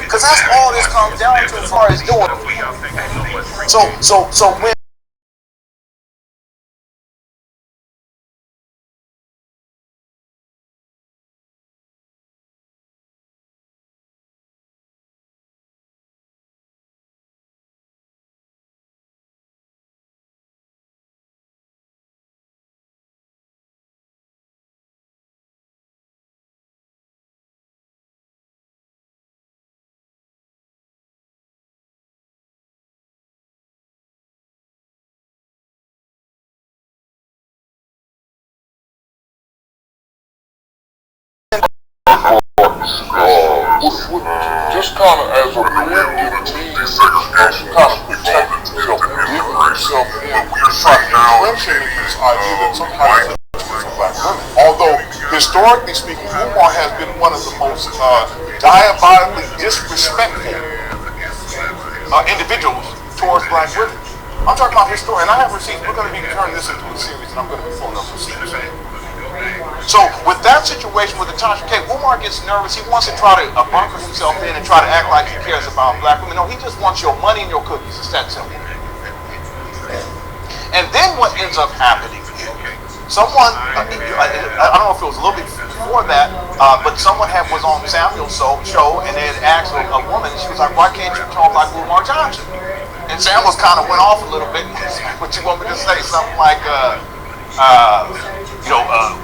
because that's all this comes down to as far as doing. So when just kind of as a community, kind of protecting yourself, digging yourself in, you're trying to entrench into this idea that sometimes it's for black women. Although, historically speaking, Umar has been one of the most diabolically disrespectful individuals towards black women. I'm talking about historian. I have receipts. We're going to be turning this into a series, and I'm going to be pulling up receipts. So with that situation with the Tasha K, Umar gets nervous. He wants to try to bunker himself in and try to act like he cares about black women. No, he just wants your money and your cookies. It's that simple. And then what ends up happening, someone, I don't know if it was a little bit before that, but someone was on Samuel's show and they had asked a woman, and she was like, why can't you talk like Umar Johnson? And Samuel kind of went off a little bit. What you want me to say? Something like,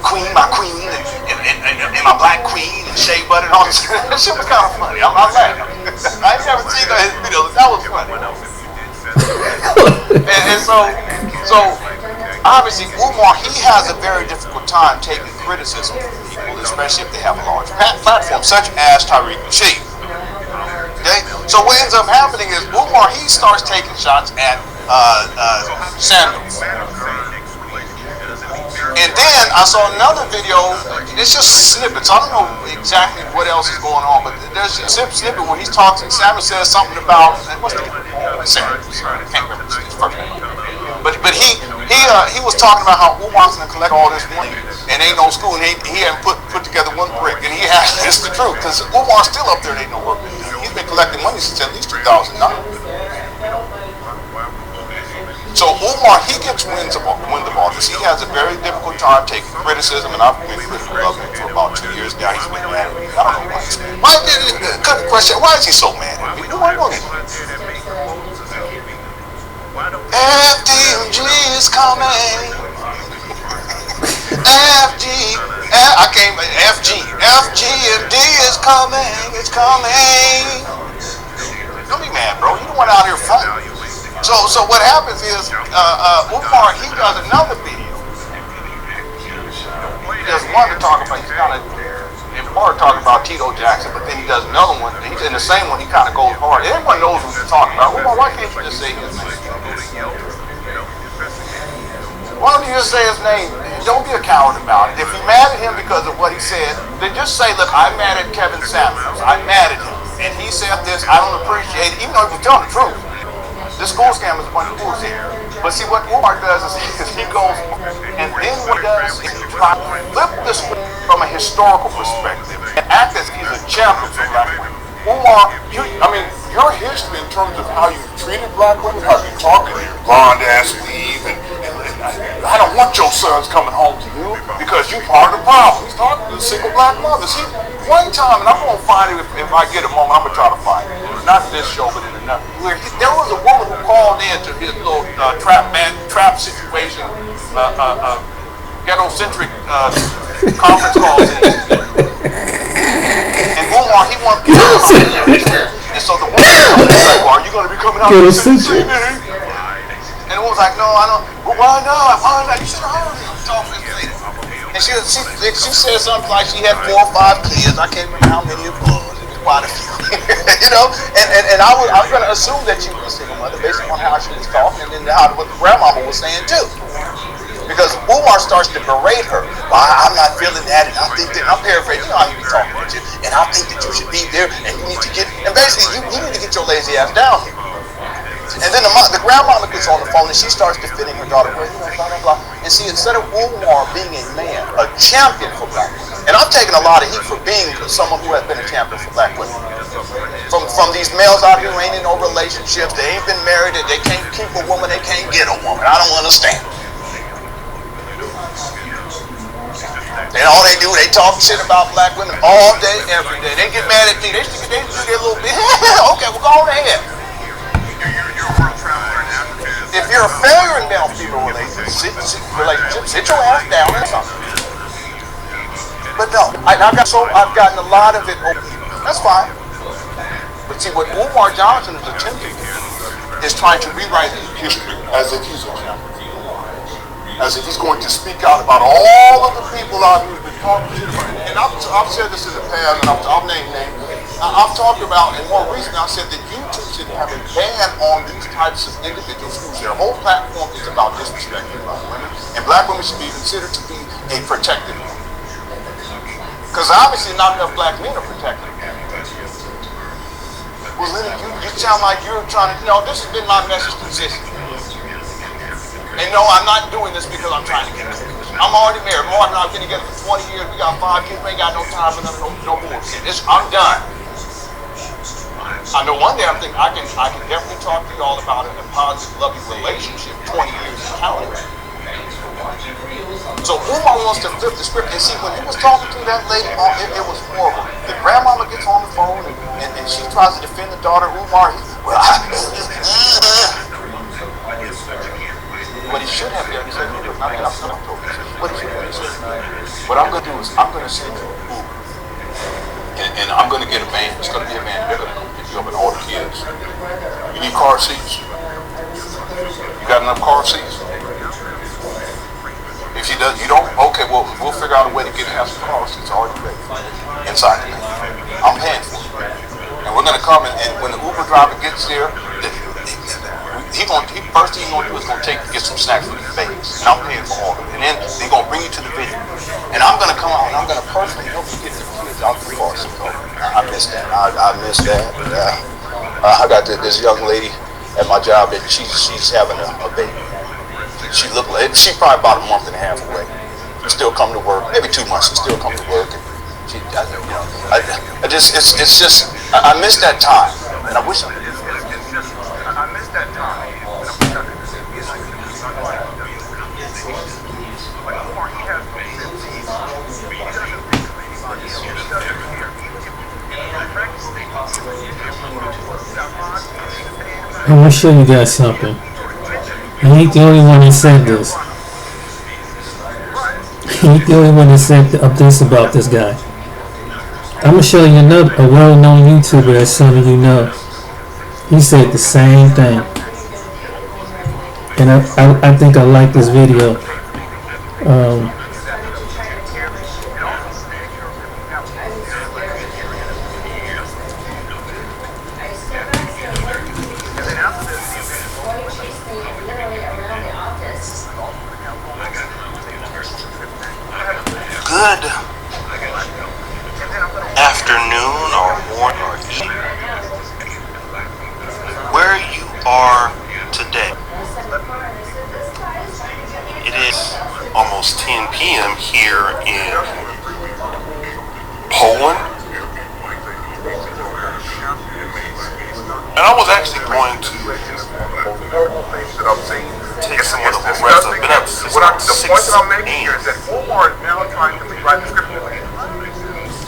queen, my queen, and my black queen, and shea butter, and all this. That shit was kind of funny. I laughed. I ain't never seen his videos. That was funny. and so obviously Umar, he has a very difficult time taking criticism from people, especially if they have a large platform, such as Tariq Nasheed. Okay, so what ends up happening is Umar, he starts taking shots at Samuel. And then I saw another video, it's just snippets, I don't know exactly what else is going on, but there's a snippet where he's talking, Samuel says something about, what's the Samuel, I can't remember his first name. But he was talking about how Umar's going to collect all this money, and ain't no school, and he hadn't put together one brick, and he has, it's the truth, because Umar's still up there and ain't no work being done. He's been collecting money since at least 2009. So Umar, he gets wind of all this. He has a very difficult time taking criticism, and I've been critical of him for about 2 years now. He's been mad at me. I don't know why he's mad. Good question. Why is he so mad at me? Why not? FDMG is coming. FGMD is coming. It's coming. Don't be mad, bro. You the one out here fighting. So what happens is, Umar, he does another video. He does one to talk about, he's kind of, in part talking about Tito Jackson, but then he does another one, he's in the same one, he kind of goes hard. Everyone knows what he's talking about. Umar, why can't you just say his name? Why don't you just say his name? Don't be a coward about it. If you're mad at him because of what he said, then just say, look, I'm mad at Kevin Samuels. I'm mad at him. And he said this, I don't appreciate it, even though if you tell the truth. This school scam is a bunch of bullshit. But see, what Umar does is he goes, and then what he does is he tries to flip this from a historical perspective and act as he's a champion for black women. Umar, your history in terms of how you treated black women, how you talk in your blonde ass weave, and I don't want your sons coming home to you because you part of the problem. He's talking to single black mothers. One time, and I'm going to find it if I get a moment, I'm going to try to find it. Not this show, but in another. Where there was a woman who called in to his little trap situation, ghetto-centric conference calls. And Umar, he wanted to get out. And so the woman was like, well, are you going to be coming out to see me? And the woman was like, no, I don't. Well, why not? You should have heard him. And she said something like she had 4 or 5 kids. I can't remember how many it was. It was quite a few. And I'm going to assume that she was a single mother based on how she was talking and then what the grandmama was saying too. Because Umar starts to berate her. Well, I'm not feeling that, and I think that, I'm paraphrasing, you know how he be talking to you, and I think that you should be there, and you need to get, and basically, you need to get your lazy ass down here. And then the grandmama gets on the phone, and she starts defending her daughter, blah, blah, blah. And see, instead of Umar being a man, a champion for black women, and I'm taking a lot of heat for being someone who has been a champion for black women, from from these males out here who ain't in no relationships, they ain't been married, they can't keep a woman, they can't get a woman. I don't understand. And all they do, they talk shit about black women all day, every day. They get mad at me. They do their little bit. Okay, well, go on ahead. If you're a failure in male-female relationships, sit your ass down and something. But no, I've gotten a lot of it open. That's fine. But see, what Umar Johnson is attempting is trying to rewrite history as if he's a champion. As if he's going to speak out about all of the people out here who've been talking to him. And I've said this in the past, and I'll name names. I've talked about, and more recently, I said that YouTube should have a ban on these types of individuals whose their whole platform is about disrespecting black women. And black women should be considered to be a protected woman. Because obviously not enough black men are protected. Well, Lenon, you sound like you're trying to, this has been my message consistently. And no, I'm not doing this because I'm trying to get married. I'm already married. Mark and I have been together for 20 years. We got 5 kids. We ain't got no time for no bullshit. I'm done. I know one day I can definitely talk to you all about a positive, loving relationship 20 years in counting. So Umar wants to flip the script. And see, when he was talking to that lady, it was horrible. The grandmama gets on the phone and she tries to defend the daughter, Umar. What he should have done, he said, what I'm going to do is I'm going to send you Uber. And I'm going to get a van. It's going to be a van. They're going to come pick you up and all the kids. You need car seats? You got enough car seats? If she does, you don't? Okay, well, we'll figure out a way to have some car seats already ready inside the van. I'm paying for it. And we're going to come and when the Uber driver gets there, first thing he's gonna do is get some snacks for these babies, and I'm paying for all of it. And then they're gonna bring you to the venue, and I'm gonna come out and I'm gonna personally help you get the kids out the car. So I miss that. I miss that. I got this young lady at my job that she's having a baby. She looked like she's probably about a month and a half away. She still come to work, maybe 2 months. She still come to work, and I miss that time, and I wish I could. I miss that time. I'm gonna show you guys something. I ain't the only one that said this. I ain't the only one that said this about this guy. I'm gonna show you a well-known YouTuber that some of you know. He said the same thing, and I think I like this video. Good afternoon or morning or evening, where you are today. It is almost 10 p.m. here in Poland, and I was actually going to take some of the rest. I've been up since about 6 a.m.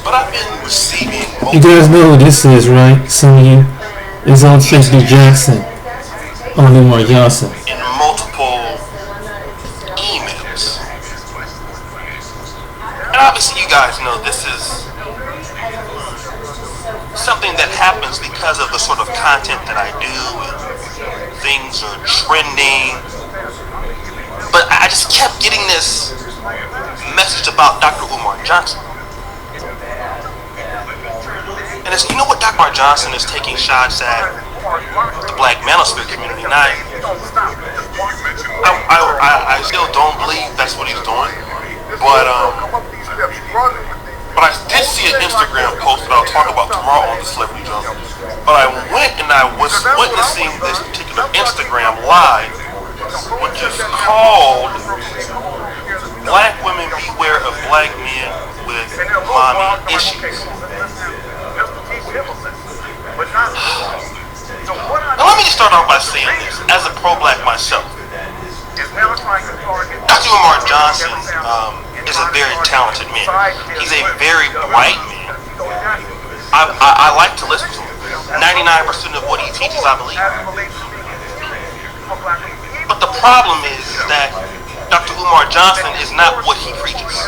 But I've been receiving. You guys know who this is, right? Some of you. It's Oshay Duke on Umar Johnson. In multiple emails. And obviously you guys know this is something that happens because of the sort of content that I do, and things are trending. But I just kept getting this message about Dr. Umar Johnson. And it's, you know what, Dr. Umar Johnson is taking shots at the black manosphere community. And I still don't believe that's what he's doing. But I did see an Instagram post that I'll talk about tomorrow on the Celebrity Jungle. But I went and I was witnessing this particular Instagram live, which is called Black Women Beware of Black Men with Mommy Issues. by saying this, as a pro-black myself, Dr. Umar Johnson is a very talented man. He's a very bright man. I like to listen to him. 99% of what he teaches, I believe. But the problem is that Dr. Umar Johnson is not what he preaches.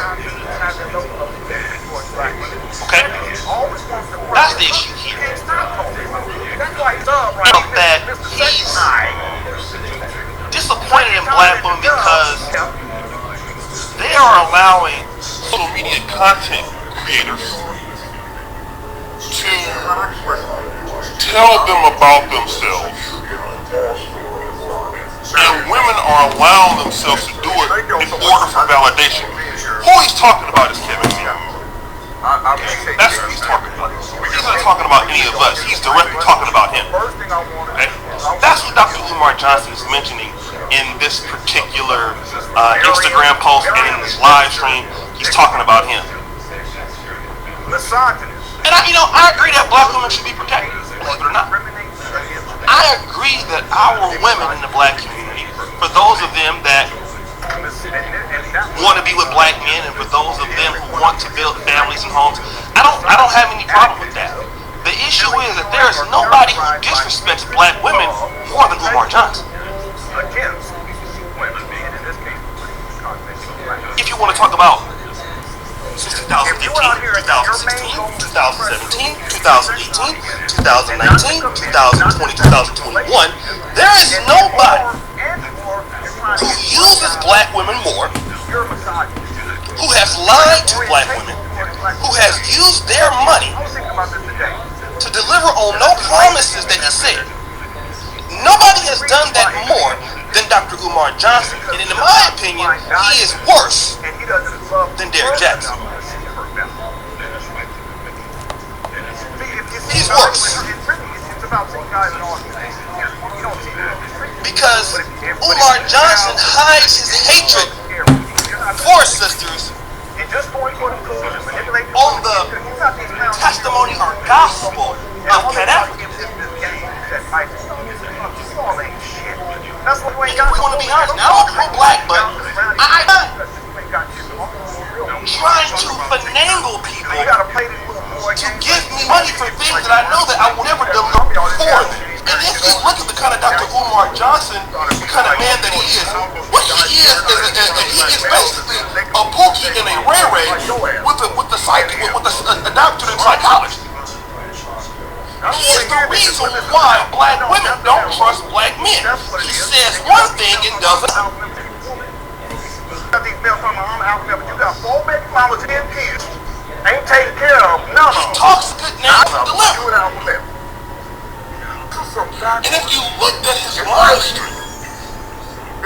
Okay? That's the issue here. That he's disappointed in black women because they are allowing social media content creators to tell them about themselves, and women are allowing themselves to do it in order for validation. Who he's talking about is Kevin Samuels. That's who he's talking about. He's not talking about any of us. He's directly talking about him. Okay? that's what Dr. Umar Johnson is mentioning in this particular Instagram post and in this live stream. He's talking about him. And I agree that black women should be protected, believe it or not. I agree that our women in the black community, for those of them that want to be with black men and for those of them who want to build families and homes, I don't have any problem with that. The issue is that there is nobody who disrespects black women more than Umar Johnson. If you want to talk about since 2015, 2016, 2017, 2018, 2019, 2020, 2021, there is nobody who uses black women more, who has lied to black women, who has used their money to deliver on no promises that he said. Nobody has done that more than Dr. Umar Johnson, and in my opinion, he is worse than Derrick Jackson. He's worse. Because Umar Johnson hides his hatred for sisters on the testimony or gospel of Pan Africanism. If we want to be honest, now I'm pro-black, but I'm not trying to finagle people to give me money for things that I know that I will never deliver for them. And if you look at the kind of Dr. Umar Johnson, the kind of man that he is, what he is basically a pookie and a ray-ray with a doctorate in psychology. He is the reason why black women don't trust black men. He says one thing and does it. Ain't taken care of none of them. He talks good now and delivers. And if you looked at his live stream,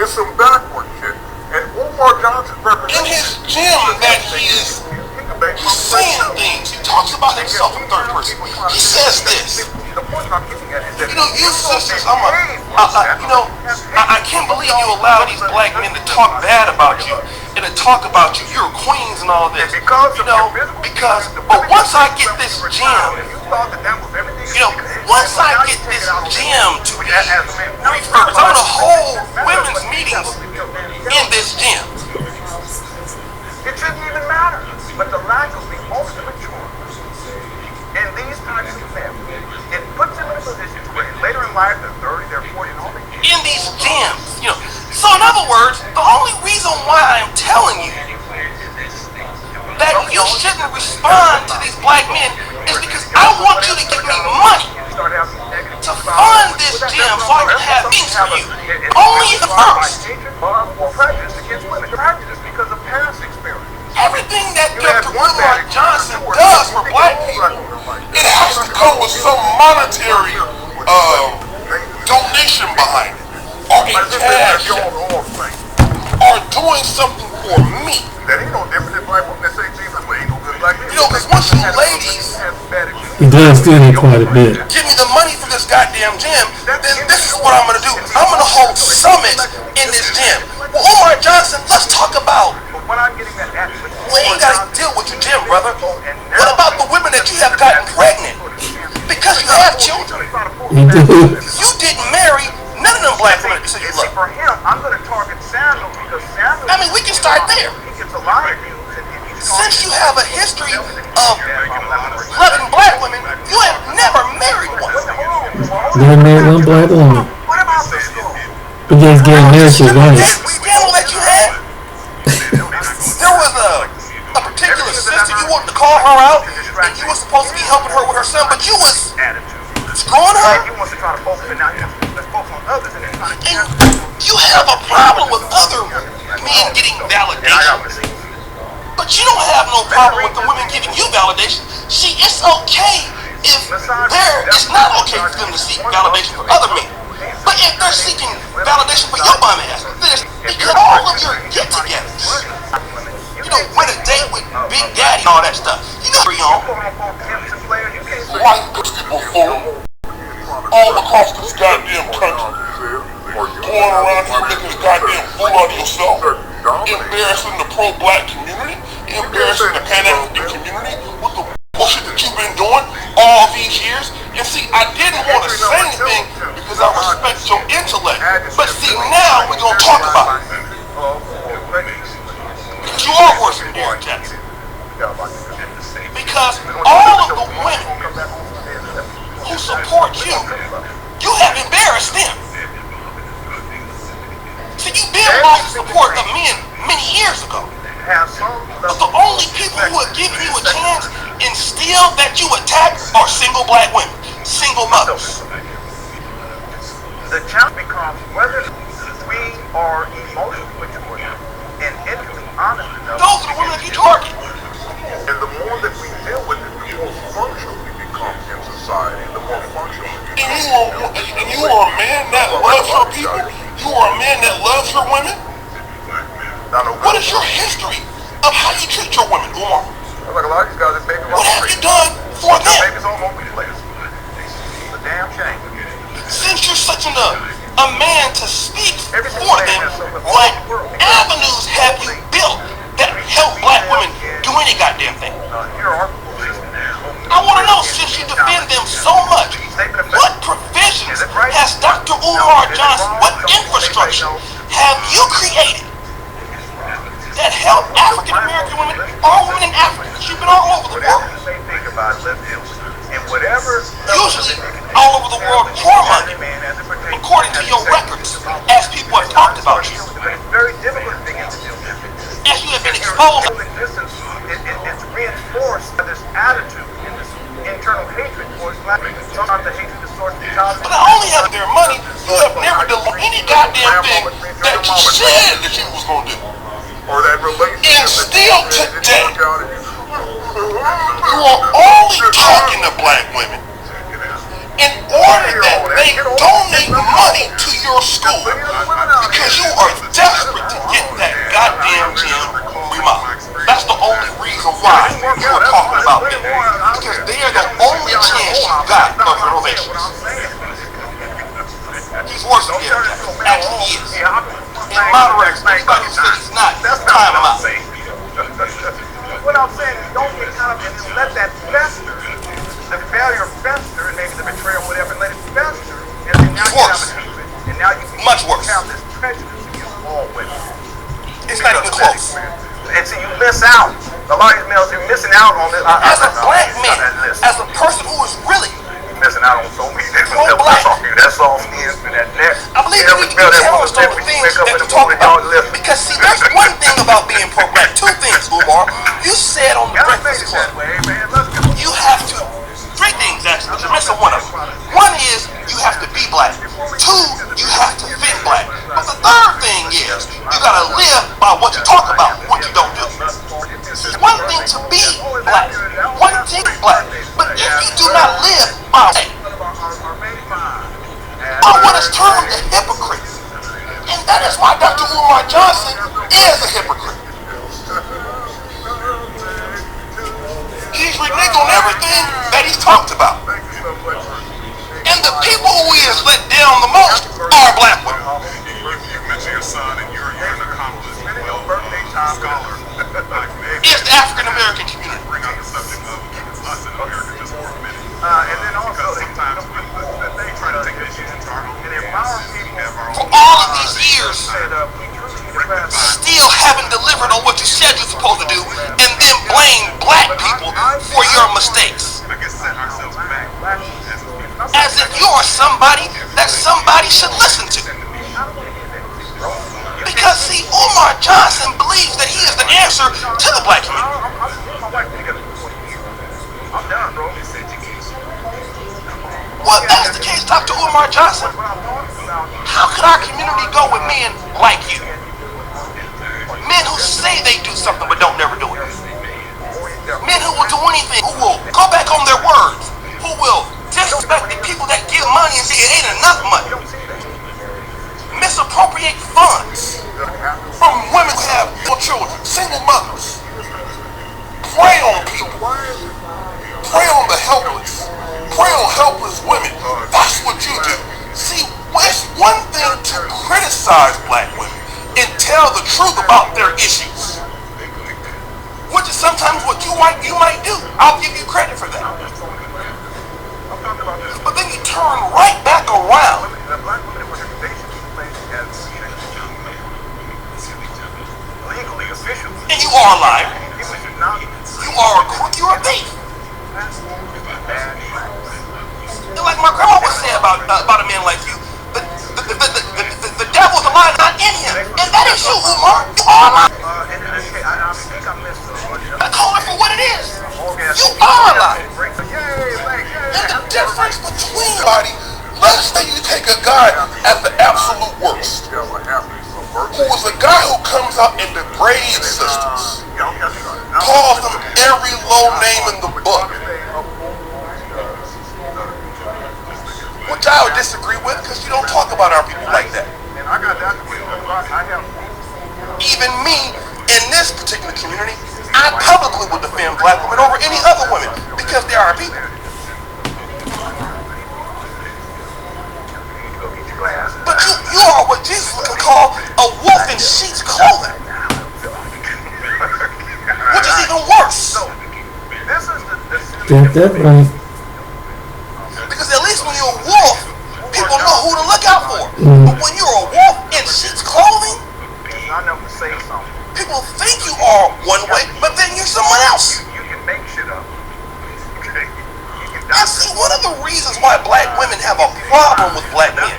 it's some backward shit. And Umar Johnson in his gym that he's saying things, he talks about himself in third person. He says this. You sisters, I can't believe you allow these black men to talk bad about you and to talk about you. You're queens and all this. But once I get this gym, once I get this gym to be refurbished, I'm going to hold women's meetings in this gym. It shouldn't even matter. But the lack of the ultimate choice in these types of families, it puts them in a position where later in life, they're 30, they're 40, and all they in these gyms, So in other words, the only reason why I'm telling you that you shouldn't respond to these black men is because I want you to give me money to fund this gym so I can have things for you. Only the first. Because of past experience. everything that Dr. Umar Johnson does for black people, it has to come with some monetary donation behind it, or a cash, or doing something for me. That ain't no different than black women that say Jesus, but ain't no good black men. Because once you ladies He does do that quite a bit. give me the money for this goddamn gym, then this is what I'm going to do. I'm going to hold summits in this gym. Well, Umar Johnson, let's talk about, we ain't got to deal with your gym, brother. What about the women that you have gotten pregnant? Because you have children. He do. You didn't marry start there. Since you have a history of loving black women, you have never married one. Never married one black woman. But just getting married to white. That scandal that you had, there was a particular sister you wanted to call her out, and you were supposed to be helping her with her son, but you was screwing her. And you have a problem with other men getting validation, but you don't have no problem with the women giving you validation. See, it's okay if it's not okay for them to seek validation from other men. But if they're seeking validation for your bum ass, then it's because all of your get-togethers. You know, win a date with Big Daddy and all that stuff. You know where you're White people fool all across this goddamn country. Going around here making a goddamn fool out of yourself, embarrassing the pro-black community, embarrassing the Pan-African community with the bullshit that you've been doing all these years. And see, I didn't want to say anything because I respect your intellect. But see, now we're going to talk about it. Because you are worse than Umar Johnson. Because all of the women who support you, you have embarrassed them. So you've been lost the support of men many years ago. But the only people who have given you a chance and still that you attack are single black women, single mothers. The challenge becomes whether we are emotionally mature and intellectually honest enough. Those are the women that you target. And the more that we deal with it, the more functional we become in society, the more functional we become. And you are a man that loves your people? You are a man that loves your women? What is your history of how you treat your women, Umar? Like a lot of these guys that baby What have you done for them? babies all over the place. It's a damn shame. Since you're such a man to speak for them, what avenues have you built that help black women do any goddamn thing? Here are I want to know, since you defend them so much, what provisions has Dr. Umar Johnson, what infrastructure have you created that help African American women, all women in Africa, you've been all over the world, usually all over the world for money, according to your records, as people have talked about you, as you have been exposed. It's reinforced by this attitude and this internal hatred towards black people. Sometimes the hatred distorts the child. But not only have their money, you have never done any goddamn thing that you said that you was going to do. Or that relationship. And still today, you are only talking to black women in order that they donate money to your school because you are desperate to get that goddamn gym remodeled. That's the only reason why you are talking about them, because they are the only chance you got of renovations. He's worse than him, actually he is. And moderators, anybody who says he's not, time him out. What I'm saying is don't get caught up and just let that fester. The failure fester and maybe the betrayal, whatever, let it fester. And then now you have a hatred. And now you Much worse. have this prejudice against all women. It's not even close. And so you miss out. A lot of these males, you're missing out on this. As a black man, as a person who is really missing out on so many things. That's all skin and that neck. I believe you need to be challenged on the things that you talk about. Because see, there's one thing about being pro-black. Two things, Umar. You said on the Breakfast Club, you have to, three things actually, but you're missing one of them. One is, you have to be black. Two, you have to fit black. But the third thing is, you gotta live by what you talk about, what you don't do. One thing to be black, one thing black. But if you do not live by what is termed a hypocrite. And that is why Dr. Umar Johnson is a hypocrite. He's reneged on everything that he's talked about. And the people who he has let down the most are black women. You mentioned your son and you're an accomplished scholar. It's the African American community. Bring up the subject of us in America just for a minute. And then also, sometimes they try to take this and empower people For all of these years, still haven't delivered delivered on what you said you're supposed to do, and then blame black people for your mistakes. As if you're somebody that somebody should listen to. Because see, Umar Johnson believes that he is the answer to the black community. Well, if that's the case, Dr. Umar Johnson, how could our community go with men like you? Men who say they do something but don't never do it. Men who will do anything, who will go back on their words, who will disrespect the people that give money and say it ain't enough money. Misappropriate funds From women who have little children, single mothers. Prey on people. Prey on the helpless. Prey on helpless women. That's what you do. See, it's one thing to criticize black women and tell the truth about their issues, which is sometimes what you might do. I'll give you credit for that. But then you turn right back around and you are a liar. You are a crook. You're a thief. And like my grandma would say about a man like you, the devil's a lie not in him, and that is you, Umar. You are a liar. I call it for what it is. You are a liar. And the difference between body, let's say you take a guy at the absolute worst, who is a guy who comes out and degrades sisters, calls them every low name in the book, which I would disagree with because you don't talk about our people like that. Even me, in this particular community, I publicly would defend black women over any other women because they are our people. But you are what Jesus would call a wolf in sheep's clothing, which is even worse. Get that right. Because at least when you're a wolf, people know who to look out for. But when you're a wolf in sheep's clothing, people think you are one way, but then you're someone else. And see, one of the reasons why black women have a problem with black men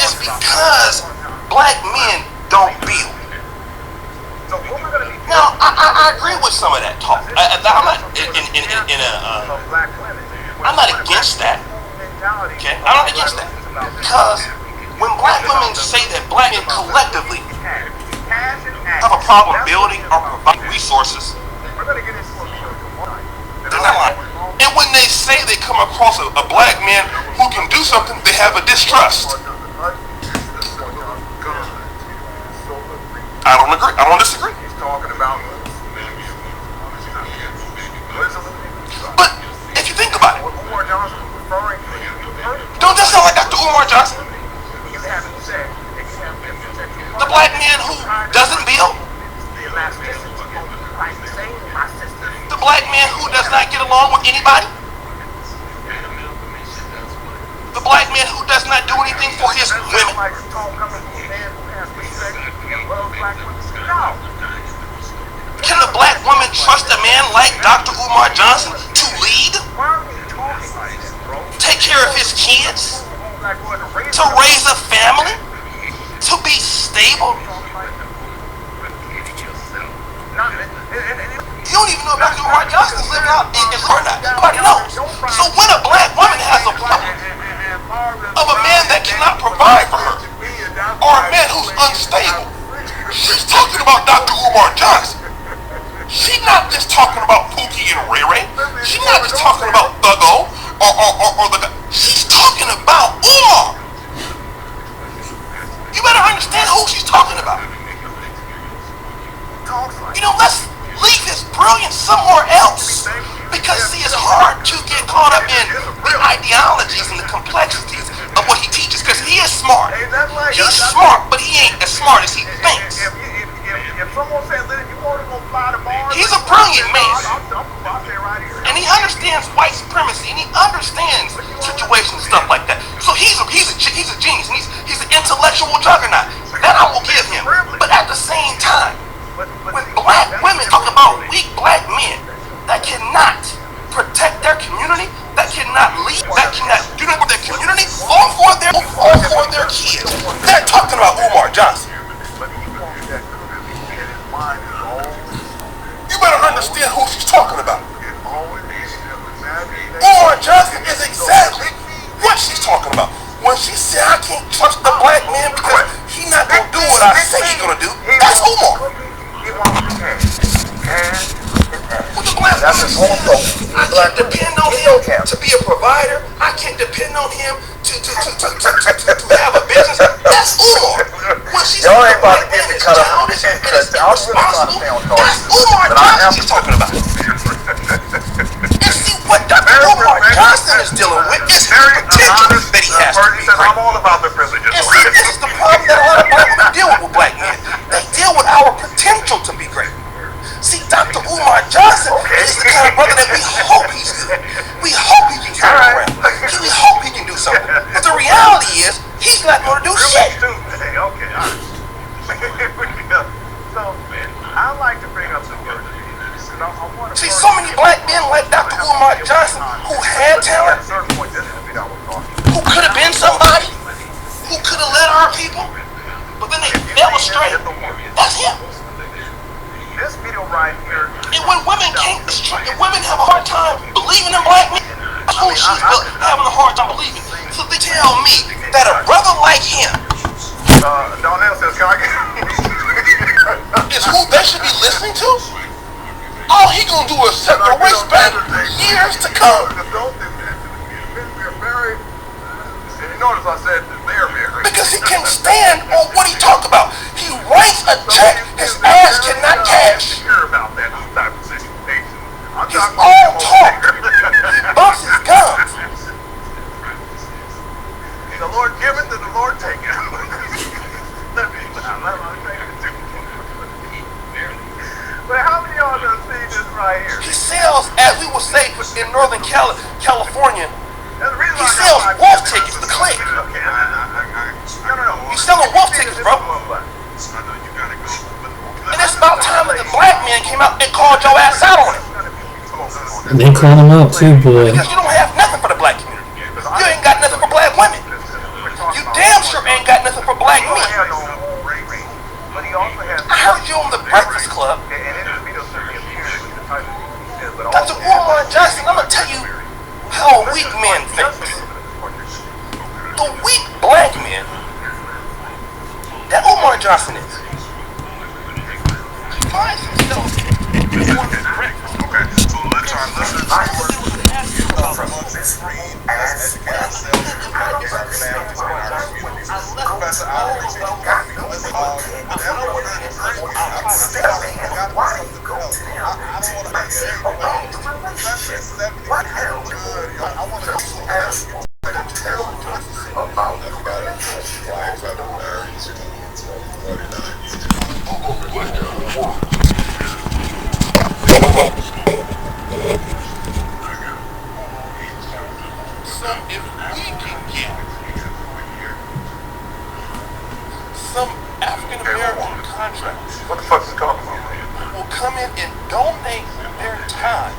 is because black men don't build. Now, I agree with some of that talk. I'm not against that. Okay, I'm not against that. Because when black women say that black men collectively have a problem building or providing resources, they're not lying. And when they say they come across a black man who can do something, they have a distrust. I don't agree. I don't disagree. But if you think about it, don't that sound like Dr. Umar Johnson? The black man who doesn't build? The black man who does not get along with anybody? The black man who does not do anything for his women? Can a black woman trust a man like Dr. Umar Johnson to lead? Take care of his kids? To raise a family? To be stable? You don't even know if Dr. Umar Johnson is living out in Florida. Nobody knows. So when a black woman has a problem of a man that cannot provide for her, or a man who's unstable, she's talking about Dr. Umar Johnson. She's not just talking about Pookie and Ray Ray. She's not just talking about Thuggo or the guy. She's talking about Umar. You better understand who she's talking about. You know, let's leave his brilliance somewhere else. Because, see, it's hard to get caught up in the ideologies and the complexities of what he teaches. Because he is smart. He's smart, but he ain't as smart as he thinks. He's a brilliant man. And he understands white supremacy, and he understands situations and stuff like that. So he's a genius, and he's an intellectual juggernaut. That I will give him. But at the same time, Johnson. But he wants that cookie in his mind is always, You better understand who she's talking about. always Umar Johnson is exactly what she's talking about. When she said I can't trust the black man because he's not gonna do what I say he's gonna do, that's Umar. He wants cash. Cash. With the black That's his whole focus. I can't depend on him to be a provider. I can't depend on him to have a business. That's Umar. When she said Y'all the ain't about black to get man me is cut up childish and because is I was really trying to irresponsible, stay on that's target. Umar But I Johnson am she's talking about. And see what Dr. Umar Johnson is dealing with is the potential that he has to be He says, great. I'm all about the privileges. And see, this is the problem that a lot of black women deal with black men. They deal with our potential to be great. See, Dr. Umar Johnson is the kind of brother that we hope he's good. We hope he can turn around. We hope he can do something. But the reality is, he's not going to do shit. Okay, all right. So, I like to bring up the word. See, so many black men like Dr. Umar Johnson who had talent, who could have been somebody, who could have led our people, but then they fell astray. That's him. This video right here. And when women can't, women have a hard time believing in black men, that's who she's having a hard time believing. So they tell me that a brother like him Donnell says, can I get is who they should be listening to? All he gonna do is set the race back years to come. We're very, and you notice I said they're very. Because he can't stand on what he talked about. He writes a check his ass cannot cash. Hear about that type of situation. I'm He's talking all about talk. He bumps his gums. the Lord giveth and the Lord taketh. But how many of y'all done seen this right here? He sells, as we would say in Northern California, That's the reason he I got sells my- wolf tickets to click. Okay, no. He's selling wolf tickets, bro. And it's about time that the black man came out and called your ass out on it. And they called him out too, boy. Because you don't have nothing for the black community. You ain't got nothing for black women. You damn sure ain't got nothing for black men. But he also has. I heard you on the Breakfast Club. And in this video, certainly appears with the title. He says, but Dr. also- Umar Johnson, I'm going to tell you how a weak man thinks. The weak black man that Umar Johnson is. He finds himself on this breakfast. Okay, so let's our listeners. So if we can get some African American contractors What the fuck is he talking about? who will come in and donate their time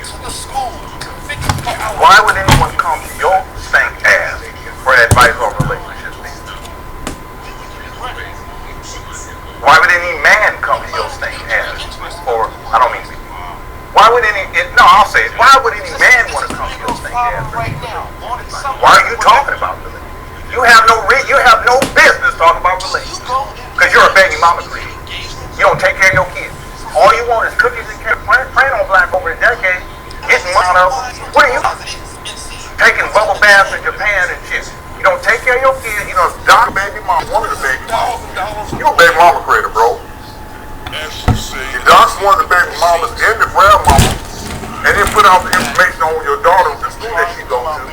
to the school to fix our Why would anyone come to your stank ass for advice on relationships? Why would any man come to your stank ass for, I don't mean to be. Why would I'll say it. Why would any man want to come to your stank ass? right now? Why are you talking about religion? You have no business talking about religion. Because you're a baby mama queen. You don't take care of your kids. All you want is cookies and cake. Praying on black over a decade. Getting one of them. What are you taking bubble baths in Japan and shit? You don't take care of your kids. You know, Doc, baby mama, one of the baby mamas. You a baby mama creator, bro. You dox one of the baby mamas and the grandmama, and then put out the information on your daughter, the school that she goes to.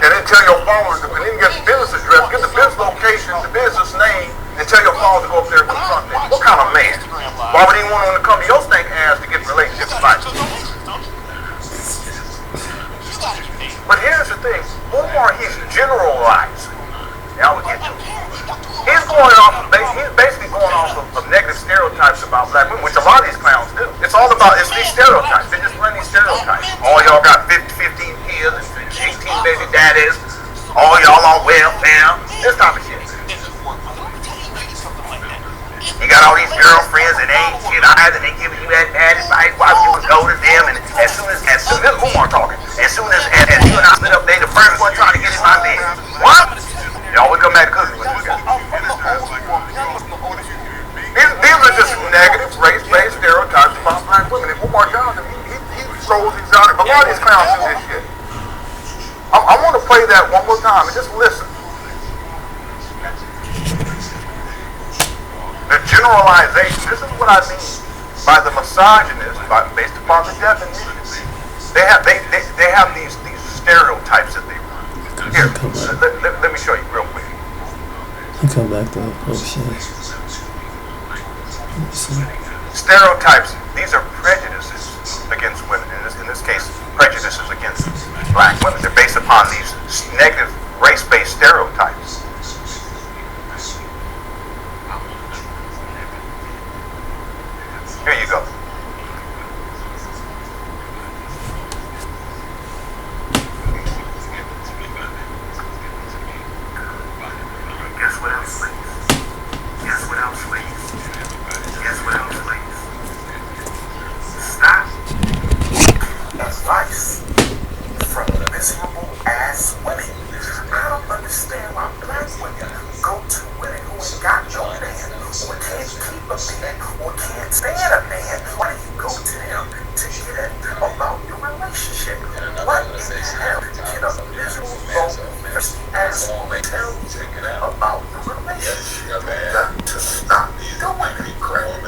And then tell your followers, and then get the business address, get the business location, the business name, and tell your followers to go up there and confront them. What kind of man? Why would anyone want to come to your stank ass to get relationships advice? But here's the thing, Umar, he's generalizing. Now we'll get to it. He's basically going off of negative stereotypes about black women, which a lot of these clowns do. It's all about, it's these stereotypes. They just run these stereotypes. All y'all got 15 kids and 18 baby daddies. All y'all on welfare. This soon as and you and I split up, they the first one trying to get in my bed. What? Y'all we come back to cooking. These are just negative race-based stereotypes about black women. And Umar Johnson, he throws these out. A lot of these clowns do this shit. I want to play that one more time and just listen. The generalization, this is what I mean by the misogynist, based upon the definition. They have these stereotypes that they run. Here, let me show you real quick. I'll come back to Oshay. Stereotypes, these are prejudices against women. In this case, prejudices against black women. They're based upon these negative race-based stereotypes. Here you go. Guess what else, ladies? Guess what else, ladies? Guess what else, ladies? Stop. Advice from miserable ass women. I don't understand why black women go to women who ain't got no man, or can't keep a man, or can't stand a man. Why do you go to them to get about your relationship? What in the hell can a miserable ass woman tell you about your relationship? You got to stop doing it, Craig.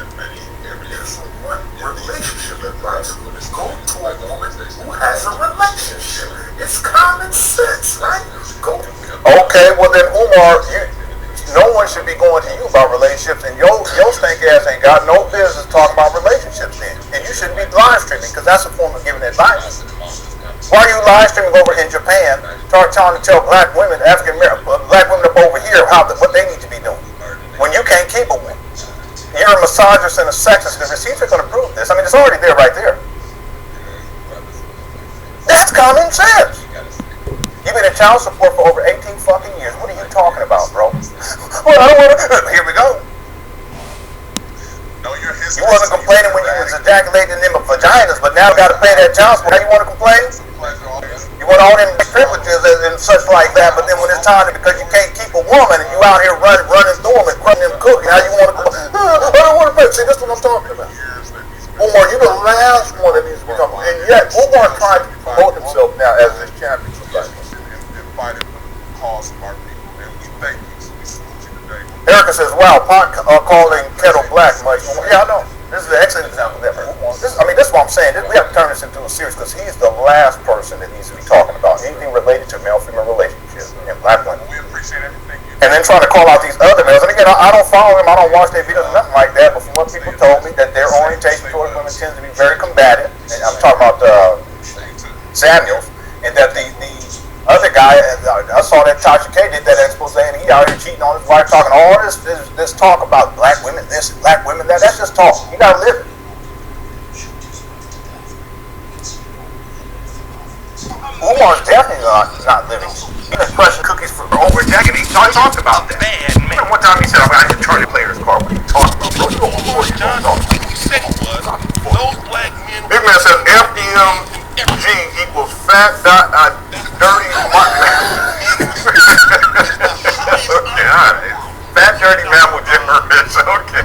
It's one relationship advice. Go to a woman who has a relationship. It's common sense, right? Go. Okay, well then, Umar, no one should be going to you about relationships, and your stank ass ain't got no business talking about relationships then. And you shouldn't be live streaming, because that's a form of giving advice. Why are you live streaming over in Japan, trying to tell black women, black women up over here, what they need to be doing, when you can't keep a woman? You're a misogynist and a sexist. The receipts are going to prove this. I mean, it's already there, right there. That's common sense. You've been in child support for over 18 fucking years. What are you talking about, bro? Well, I don't want to. Here we go. You wasn't complaining when you was ejaculating in them vaginas, but now you got to pay that child support. Now you want to complain? You want all them privileges and such like that, but then when it's time because you can't keep a woman and you out here running through them and crumbing them cooking, now you want to complain? I don't want to pay. See, this is what I'm talking about. Umar, you're the last one that needs to be talking about. And yet, Umar tried to promote himself now as this champion. Fighting for the cause of our people, and we thank you. Erica says, wow, pot calling kettle black much. Yeah, I know. This is an excellent example of that. This is what I'm saying. We have to turn this into a series because he's the last person that needs to be talking about anything related to male-female relationships and black women. We appreciate everything you do. And then trying to call out these other males. And again, I don't follow them. I don't watch their videos or nothing like that. But from what people told me, that their orientation towards women tends to be very combative. And I'm talking about Samuels. And that the other guy, I saw that Tasha K did that expose, and he out here cheating on his wife, talking all this talk about black women this and black women that. That's just talk. You gotta live it. Umar's definitely not living. He's been crushing cookies for over a decade. He talked about that. Man. One time he said, I should charge a player's car. What are you talking about, bro? You know what you're talking about. He said he was. Those black men. Big man says FDMG equals fat, dirty, okay, alright. Fat, dirty mammal gibberish, okay.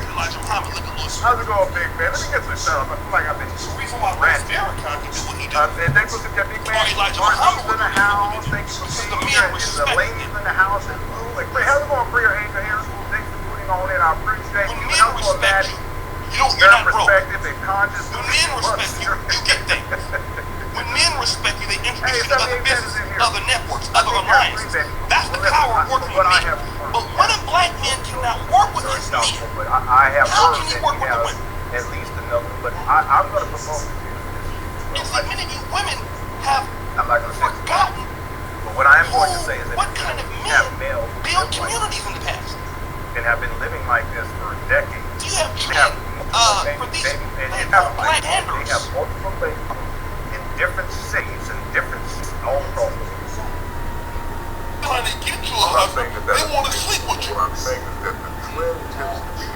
How's it going, big man? Let me get some stuff. I feel like I've been ranting. Thank you for the big man. Marcus in the house. Thank you for being here. The ladies in the house. And how's it going, Priya Angel here? Thanks for putting on in. I appreciate you. How's it going, Maddie? You're not broke. Perspective and conscious. When men respect you, you get things. When men respect you, they introduce you to other businesses, other networks, other alliances. That's the power of working with men. But when a black man cannot work with his men, how can he work with a woman? At least another, but I'm going to propose to you. And see, many of you women have forgotten but what I am going to say is that what kind of men build communities in the past. And have been living like this for decades. Do you have men for these black handlers? They have multiple ladies in different cities and different all across the world. Trying to get you a husband, they want to sleep with you. What I'm saying is that the trend tends to be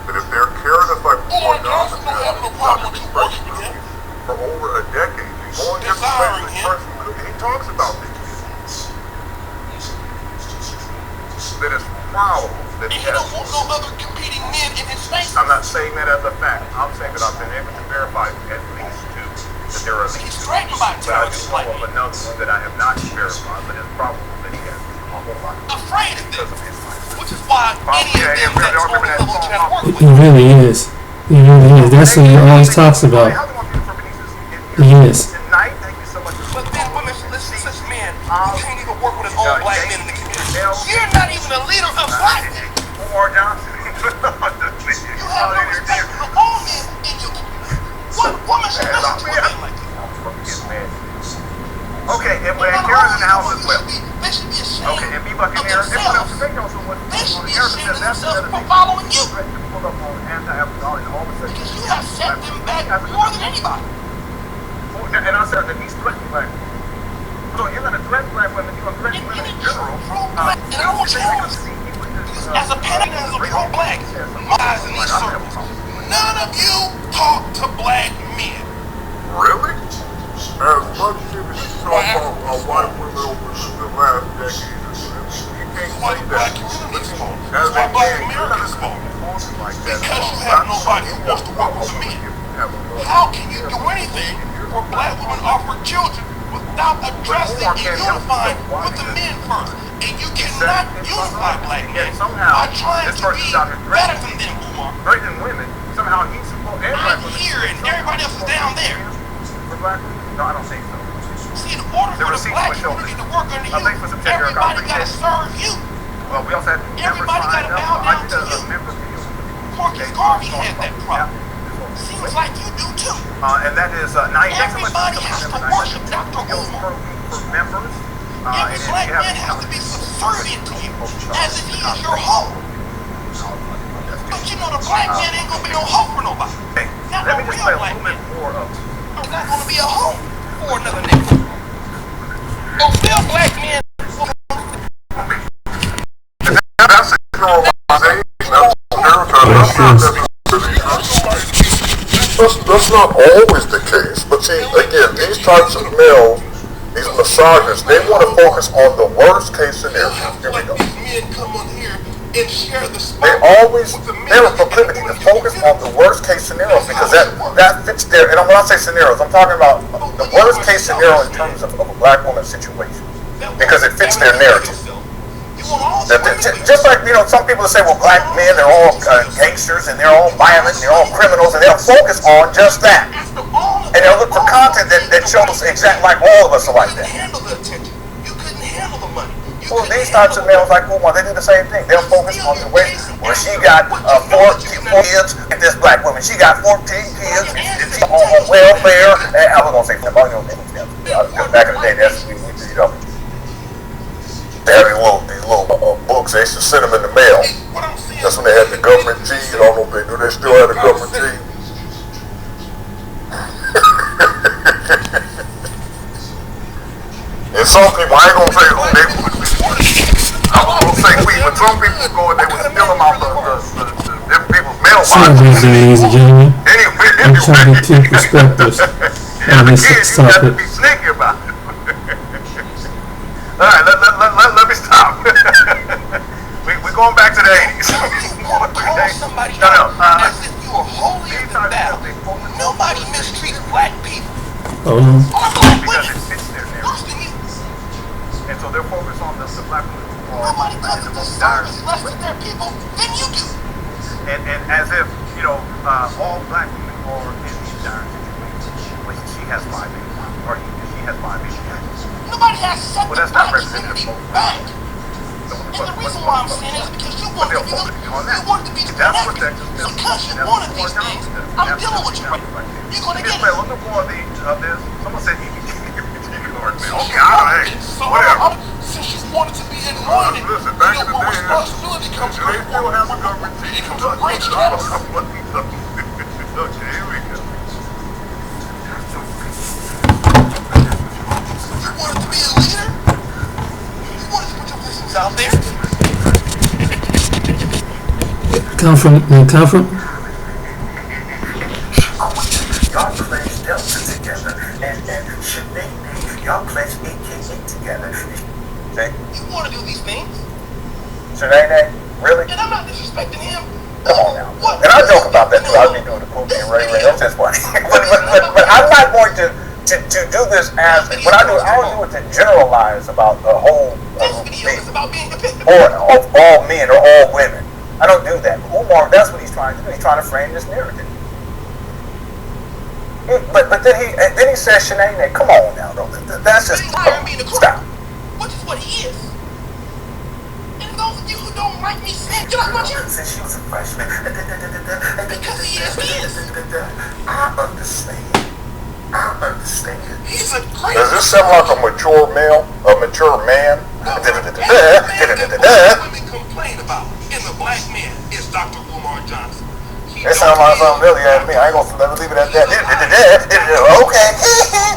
that if they're caring us like Umar Johnson has, don't have no problem with you working with him. For over a decade, going desiring saying that as a fact. I'm saying that I've been able to verify at least two. That there are at least two. Threatened by But I do terrorists know like of me. another one that I have not verified, but it's probable that he has a whole lot. Afraid of Because them. of his life. Which is why any of them that's on the level trying to work with. He really is. He really is. That's what he always talks about. He is. Tonight, thank you so much. But then women should listen to such men who can't even work with his own black men in the community. You're not even a leader of black men. Umar Johnson. You have no respect for all men in your community. What woman should listen to a man like you? Okay, and Kara's in the house as well. They should be ashamed Okay, and B-Buck and Aaron, They should be ashamed of themselves for following you. Because you have set them back more than anybody. And I said that he's threatening black women. So you're going to threaten black women, you're going to threaten women in general. And I want you to know this. As a panic and as a pro-black, my eyes in these circles, none of you talk to black men. Really? As much as you talk about white women over the last decade, you can't Why say black that. community's fault? As Why a black man, America's fault? because Because you have nobody who wants to work with the men. How can you do anything for black women offer children without addressing and unifying with the men first? And you cannot unify black men by trying to be better than them, Umar. Threatening women, somehow he's supposed to. I'm here and everybody else is down there. For black women? No, I don't think so. See, in order for the black community to work under you, everybody gotta serve you. Well, we also had Everybody gotta bow down to you. Marcus Garvey had that problem. Seems like you do too. And that is Everybody has to worship Dr. Umar. for members. Every black man has to be subservient to you, as if he is your hope. But you know the black man ain't gonna be no hope for nobody. Hey, Not let no me just real play a black little bit man. more of I'm not gonna be a hope for another nigga. No real black men will That's a generalization. That's a stereotype. That's not always the case. But see, again, these types of males, these misogynists, they want to focus on the worst case scenario. Here we go. these men come on here and share the They spot always, they have a proclivity to focus on the worst case scenarios because that fits their, and when I say scenarios, I'm talking about the worst case scenario in terms of a black woman's situation because it fits their narrative. Just like, you know, some people say, well, black men, they're all gangsters and they're all violent and they're all criminals, and they'll focus on just that. And they'll look for content that shows exactly like all of us are like that. You couldn't handle the money. Well, these types of males like Umar, they do the same thing. They'll focus on the way where she got 4 kids, and this black woman, she got 14 kids, and she's on welfare. And I was going to say something about, you know, back in the day, that's, you know, they had these little books, they used to send them in the mail. That's when they had the government G. I don't know if they do, they still had the government G. And some people, I ain't gonna say who they would. I was gonna say we, but some people go and they would steal them out them people's mailboxes. Ladies and gentlemen, I'm trying to get two perspectives on this You got to topic. be sneaky about it. All right, let me stop. We're going back to the 80s. Somebody No, as if you were holier than thou. Nobody mistreats black people. Hold on. Or black because women. it fits their Worse narrative. than you. And so they're focused on the black women who are Nobody does in the the most dire service less to their people than you do. and as if, you know, all black women are in these dire situations. When she has 5 baby mamas, or she has 5 baby mamas. Nobody has set Well, the that's not black representative community of back. So, And the reason why I'm saying is because you want to be That's what connected. Texas Because you that's wanted what these Umar things, Johnson does. I'm That's dealing what with you he right does now. there. You're going to Just get play a it. little bit more of this. Someone said he okay, I don't know, whatever. Since you wanted to be anointed, Listen, back in the what day, responsibility comes they still have the government G. It comes with great status. Okay, here we go. You wanted to be a leader? You wanted to put your business out there? Come from. Y'all pledge Delta together, and Sinead, y'all pledge AKA together. Okay. You want to do these things? Sinead, really? And I'm not disrespecting him. Come on now. And I joke about that too. I'll be doing the Pookie and Ray Ray. That's just funny. but I'm not going to do this as when I do. I don't do it to generalize about the whole or all men or all women. I don't do that. Umar, that's what he's trying to do. He's trying to frame this narrative. But then he says Shanae. Come on now, though. That's just stop. Which is what he is. And those of you who don't like me saying, you like what you Since she was a freshman. because he is. I understand. He's a great. Does this sound like a mature male, a mature man? Women complain about in the black man is Dr. Umar Johnson. That sounds like something really at me. I ain't gonna leave it at that. Okay.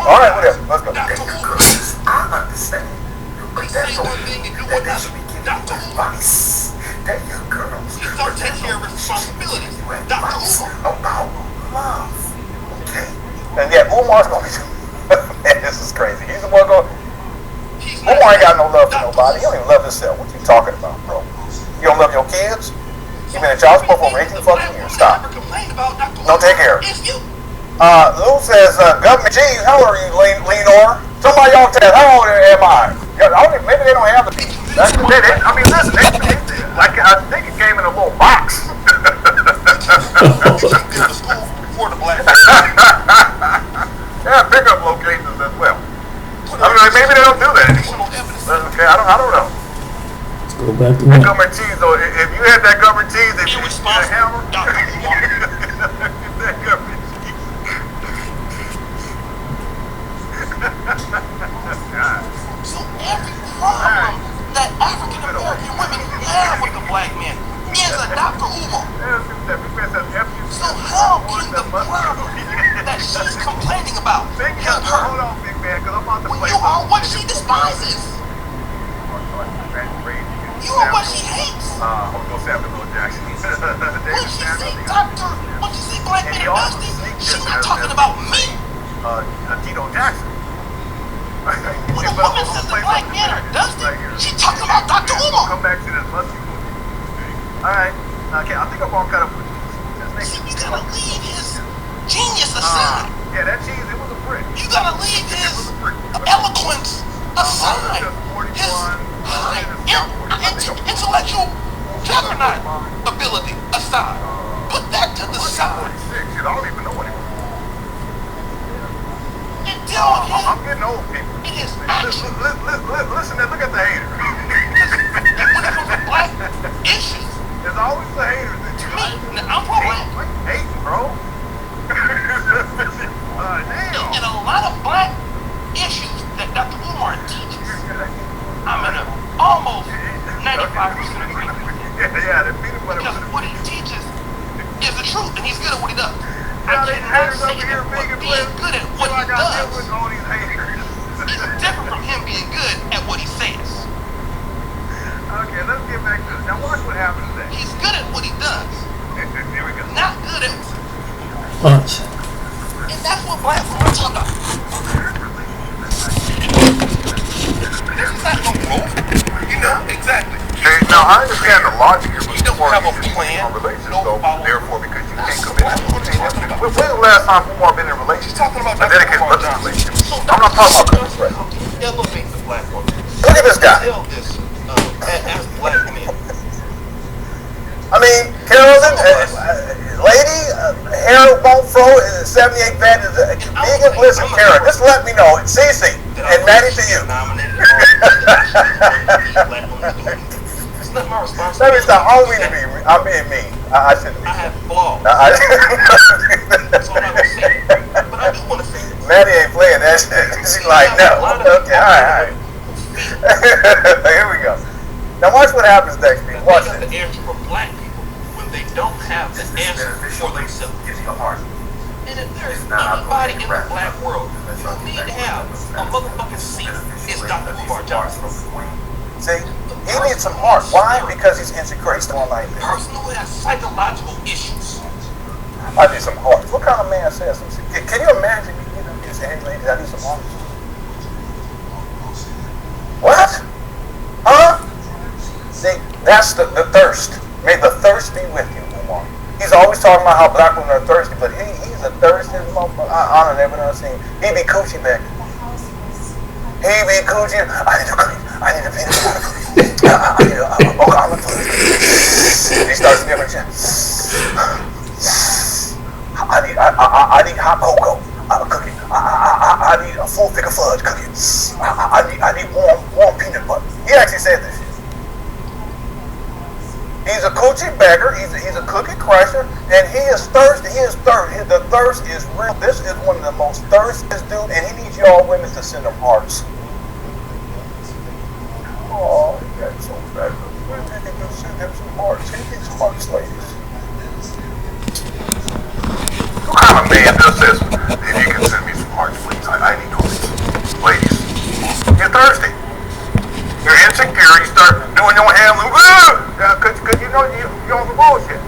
All right, whatever. Let's go. I understand. But Say that's one all. thing and do That they another. should be giving Dr. you Umar. advice. That young girls. He don't take care of his responsibilities. Dr. Advice Umar. about love. Okay? And yeah, Umar's gonna be. Man, this is crazy. He's the one going. He's not Umar ain't got no love for nobody. He don't even love himself. What you talking about, bro? You don't love your kids? You been in child support for over 18 fucking years. Stop. Don't take care. It's you. Lou says, government, geez, how old are you, Lenon? Somebody y'all tell, how old am I? Maybe they don't have the people. I mean, listen, like I think it came in a little box. For the black. They have pickup locations as well. I mean, like, maybe they don't do that anymore. Okay, I don't know. Let's go back to That that. government cheese, though, if you had that government cheese, if you had a hammer, that government cheese. So every problem that African American women have with the black man is a Dr. Umar. So how can the problem that she's complaining about help her Hold on, big man, because I'm about to when play you are what she despises? You are what she hates. I'm going to say after Bill Jackson. When she say doctor, when she say black man are dusty, she's not talking about me. Tito Jackson. When a woman says the black men are dusty, she's talking about Dr. Umar. Come back to this musty movie. Alright. Okay, I think I'm all caught up with this. See, you gotta leave his genius aside. Yeah, that cheese, it was a brick. You gotta leave his eloquence aside. His high intellectual juggernaut ability aside. Put that to the side. 46, I don't even know what it was. And deal with him. I'm getting old, people. It is action. Listen, look at the hater. When it comes to black issues, There's always the haters that you me, I'm pro-black. hating, bro. Damn. And a lot of black issues that Dr. Umar teaches, I'm in a almost 95% agreement with him. Yeah, the peanut butter. Because what he teaches is the truth, and he's good at what he does. Now I they cannot haters say over here that making being good at what he I got deal does with all these haters. is different from him being good at what he says. Okay, let's get back to this. Now watch what happens next. He's good at what he does, Here we go. not good at, Punch. and that's what black women are talking about. This is not no growth, you know, exactly. Okay, now I understand the logic here, but You don't have a plan, on relations, no so follow. therefore, because you can't commit. When's the last time Umar been in a relationship? She's talking about A Dr. dedicated Umar relationship. Johnson. So I'm not talking about Dr. right. Elevate the black woman. Look at this guy. Tell this as black men. I mean, Carolyn, lady, hair won't fro, 78 bad. Vegan, listen, Karen, just let me know. Cece, and Maddie to you. It's not my That responsibility. means the homie to me. I'm being mean. I shouldn't be. I have flaws. That's all I'm gonna say. But I do want to say this. Maddie ain't playing that shit. She's like, no. Okay, all right. Here we go. Now watch what happens next, people. Watch They got this. the answer for black people when they don't have the answer for themselves. And if there's anybody in the black world who need to have a motherfucking seat, it's Dr. Umar Johnson. See, he needs some heart. Why? Because he's insecure. He's doing like this. Person who has psychological issues. I need some heart. What kind of man says some shit? Can you imagine me, you saying, hey, ladies, I need some heart? What? Huh? See, that's the thirst. May the thirst be with you, Umar. He's always talking about how black women are thirsty, but he's a thirstiest motherfucker I don't ever know seen. He be coochie back. He be coochie. I need a cookie. I need a peanut butter cookie. I need a almond cookie. He starts giving shit. I need hot cocoa cookie. I need a full thick of fudge cookie. I need warm peanut butter. He actually said this shit. He's a coochie beggar. He's a cookie crusher, and he is thirsty. He is thirsty. The thirst is real. This is one of the most thirstiest dudes, and he needs y'all women to send him hearts. Oh, he got so bad. Where did he go send him some hearts? He needs hearts, ladies. What kind of man does this? If you can send me some hearts, please. I need those. Ladies, you're thirsty. You're insecure. You start doing your handling. Because you know you're on the bullshit.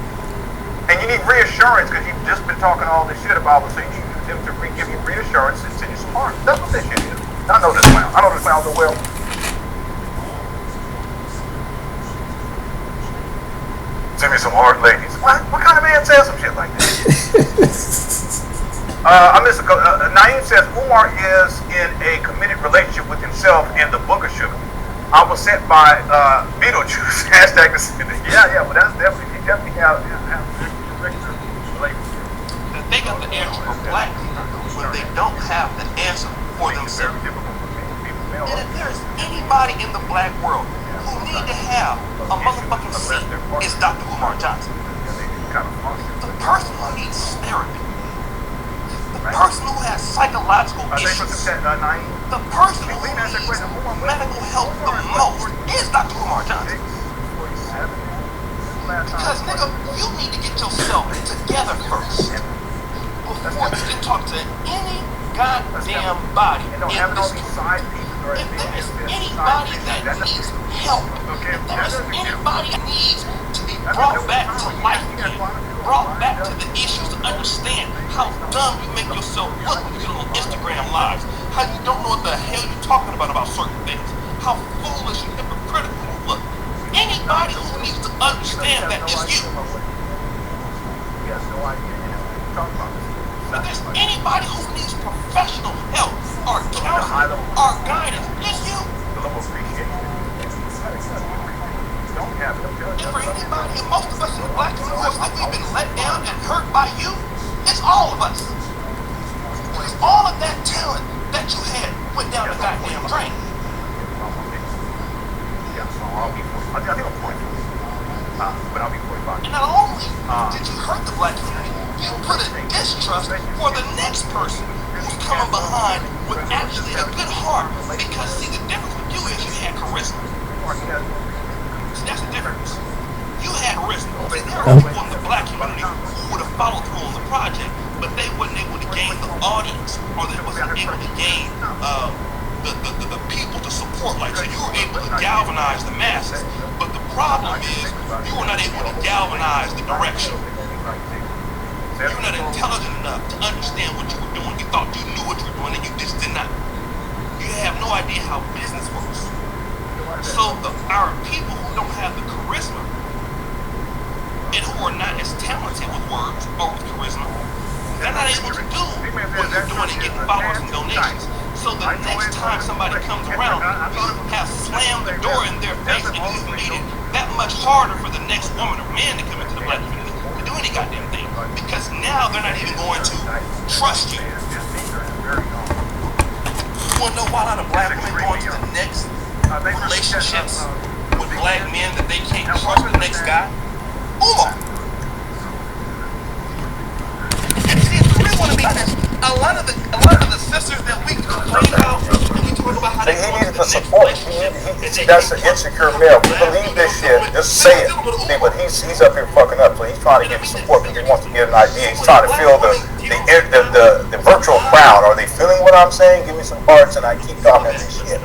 And you need reassurance because you've just been talking all this shit about it. So you need them to give you reassurance and send you some hearts. That's what this shit is. I know this clown. I know this clown so well. Send me some hard ladies. What kind of man says some shit like that? Naeem says Umar is in a committed relationship with himself and the Book of Sugar. I was sent by Beetlejuice. Hashtag this. Yeah, but that's definitely have regular relationship. That they got the answer for black people when they don't have the answer for themselves. And if there's anybody in the black world who need to have a motherfucking seat, it's Dr. Umar Johnson. The person who needs therapy. The person who has psychological issues. The person who needs medical help the most is Dr. Umar Johnson. Because, nigga, you need to get yourself together first before you can talk to any goddamn body in this country. If there is anybody that needs help, if there is anybody that needs to be brought back to life again, brought back to the issues to understand how dumb you make yourself look when you get on Instagram lives, how you don't know what the hell you're talking about certain things, how foolish and hypocritical you look. Anybody who needs to understand that is you. If there's anybody who needs professional help or counseling or guidance, it's you. And for anybody, and most of us in the black community that we've been let down and hurt by you, it's all of us. Because all of that talent that you had went down the goddamn drain. And not only did you hurt the black community, you put a distrust for the next person who's coming behind with actually a good heart. Because see, the difference with you is you had charisma. See, that's the difference. You had charisma. See, there are people in the black community who would have followed through on the project, but they wasn't able to gain the audience, or they wasn't able to gain the people to support. Like, so you were able to galvanize the masses, but the problem is you were not able to galvanize the direction. You're not intelligent enough to understand what you were doing. You thought you knew what you were doing, and you just did not. You have no idea how business works. So our people who don't have the charisma and who are not as talented with words or with charisma, they're not able to do what you're doing and get followers and donations. So the next time somebody comes around, you have slammed the door in their face, and you've made it that much harder for the next woman or man to come into the black community to do any goddamn thing. Because now they're not even going to trust you. You want to know why a lot of black women going to the next relationships with black men that they can't trust the next guy? Umar. See, if we really want to be honest, a lot of the sisters that we complain about, and we talk about how they he needed the support. That's an insecure male. We believe this shit. Just say it. See, but he's up here fucking up. So he's trying to get the support because he wants to get an idea. He's trying to feel the virtual crowd. Are they feeling what I'm saying? Give me some hearts, and I keep talking this shit.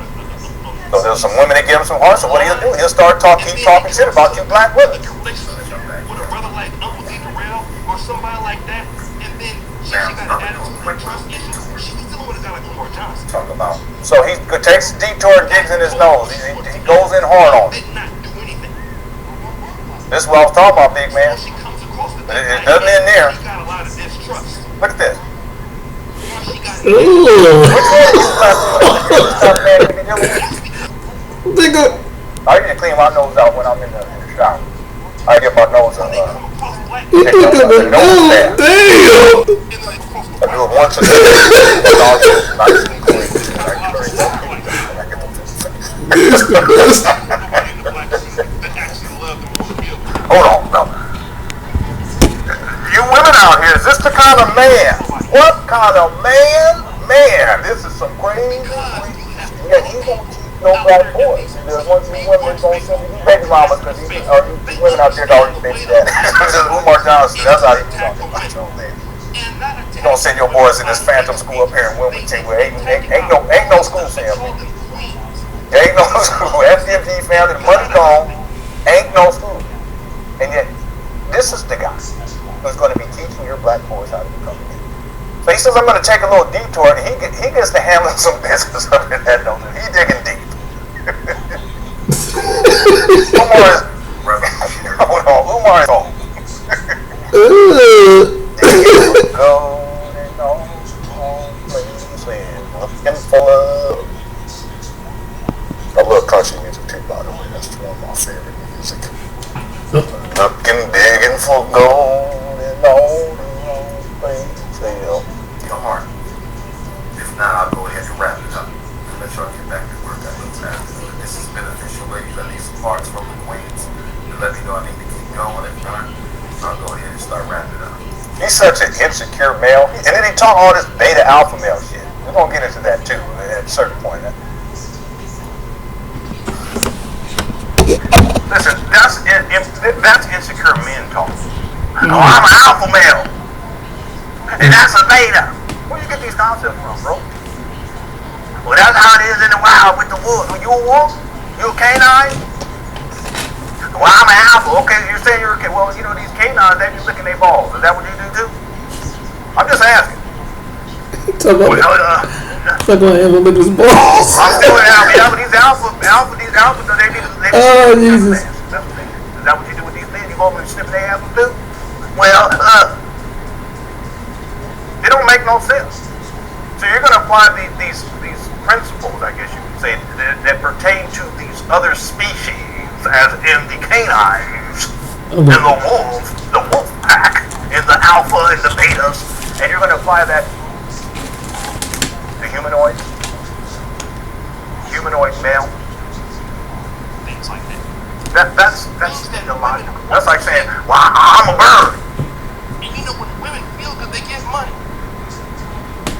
So there's some women that give him some hearts. So what he'll do? He'll start keep talking shit about you black women. With a brother like Uncle D. Darrell or somebody like that, and then she got an attitude for trust issues. She was dealing with a guy like Umar Johnson. Talk about. So he takes a detour and digs in his nose. He goes in hard on it. Did not do anything. This is what I was talking about, big man. She comes across the There's nothing in there. He got a lot of distrust. Look at this. Ooh. Nigga. I need to clean my nose out when I'm in the shower. I get my nose out. You Take look at the nose damn. I do it once a day. It's also nice and clean. Hold on, no. You women out here, is this the kind of man? What kind of man? Man, this is some crazy. Yeah, you don't teach no black boys. There's one of you women gonna send you baby mamas because you women out there already baby daddy. This is Umar Johnson. That's how you talking about your man. You gonna send your boys in this phantom school up here in Wilmington where ain't no school family. There ain't no school. FDFG family, the money gone. Ain't no school. And yet, this is the guy who's going to be teaching your black boys how to become men. So he says, I'm going to take a little detour, and he gets to handle some business up in that nose. He digging deep. Umar is home. Going on places, looking for love. I love country music too, by the way. That's one of my favorite music. Looking, digging for gold and all the wrong things. Your heart. If not, I'll go ahead and wrap it up. And let y'all get back to work. I know this is beneficial, ladies. At least some parts from the queens. And let me know I need to keep going. If not, I'll go ahead and start wrapping it up. He's such an insecure male. And then he taught all this beta alpha male shit. We're going to get into that too at a certain point. Listen, that's insecure men talk. Oh, I'm an alpha male. And that's a beta. Where you get these concepts from, bro? Well, that's how it is in the wild with the wolves. Are you a wolf? You a canine? Well, I'm an alpha. Okay, you're saying you're a canine. Well, you know, these canines, they be licking their balls. Is that what you do too? I'm just asking. Talk about lick his balls. I'm still an alpha. These alphas, they be Oh, Jesus. Is that what you do with these men? You go over and snip their asses too? Well, it don't make no sense. So you're going to apply these principles, I guess you could say, that pertain to these other species, as in the canines, and the wolf pack, and the alpha and the betas, and you're going to apply that to humanoid male. Things like that. That's illogical. That's like saying, well, I'm a bird. And you know when women feel good, they get money.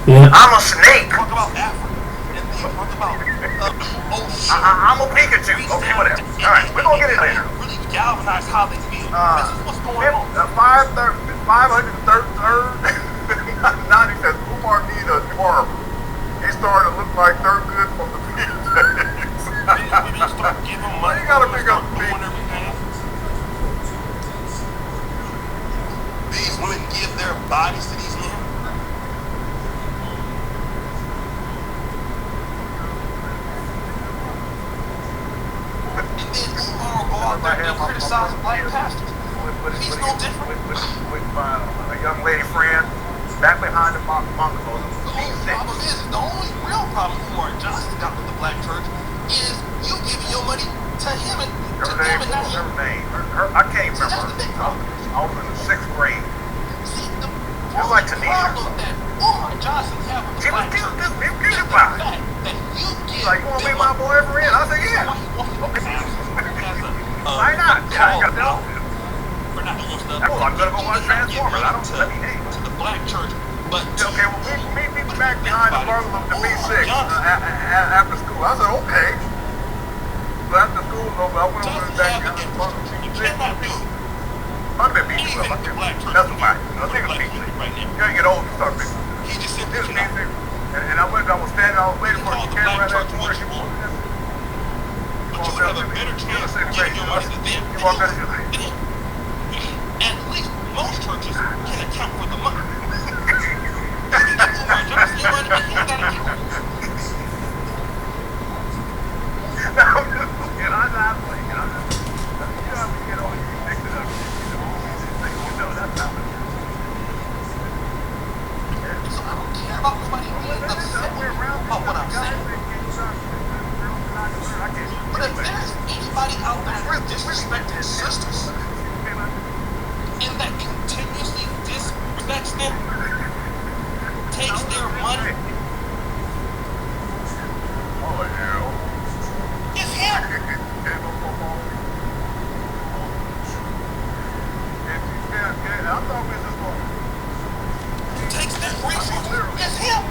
Yeah. I'm a snake. Talk about Africa. And they talk about I'm a Pikachu. Okay, whatever. All right, we're gonna get in there. Really galvanize how they feel. This is what's going on. 533rd. Now he says Umar need a barber. He's starting to look like Thurgood from the PJs. Women start giving money. You gotta pick up the doing everything. These women give their bodies to these men. And then Umar will go out there and criticize black pastors. He's no different. With a young lady friend back behind the bungalow. The only problem is, the only real problem Umar Johnson got with the black church is you giving your money to him and to them and not him. Her name. I can't remember. That's the big problem. I was in the 6th grade. See, the It's like Tanisha. problem that Umar Johnson had with the She was black church is the beautified. fact that you give Like, you want to be my boyfriend? I said, yeah. Why not? Yeah, I got that. We're not doing stuff. That's I'm gonna go watch Transformers. I don't let me hang. To the black church, but Okay, well, meet me back behind the bungalow to B6 after school. I said, okay. So after school was over, I went over to back behind the bungalow. you cannot do Might have been B12. anything with the black church. That's a fact. I think it's Black B6. right now. You gotta get old to start B6. He just simply This is cannot. B6. And I was standing, I was waiting for Call the the camera black right church there. what you want. But you would have a better chance of giving your money to them You walk out and you're like, than him. At least most churches can account for the money. Umar Johnson, you ain't gotta give it. and sisters, and that continuously disrespects them, takes their money. It's him. Takes their resources. It's him.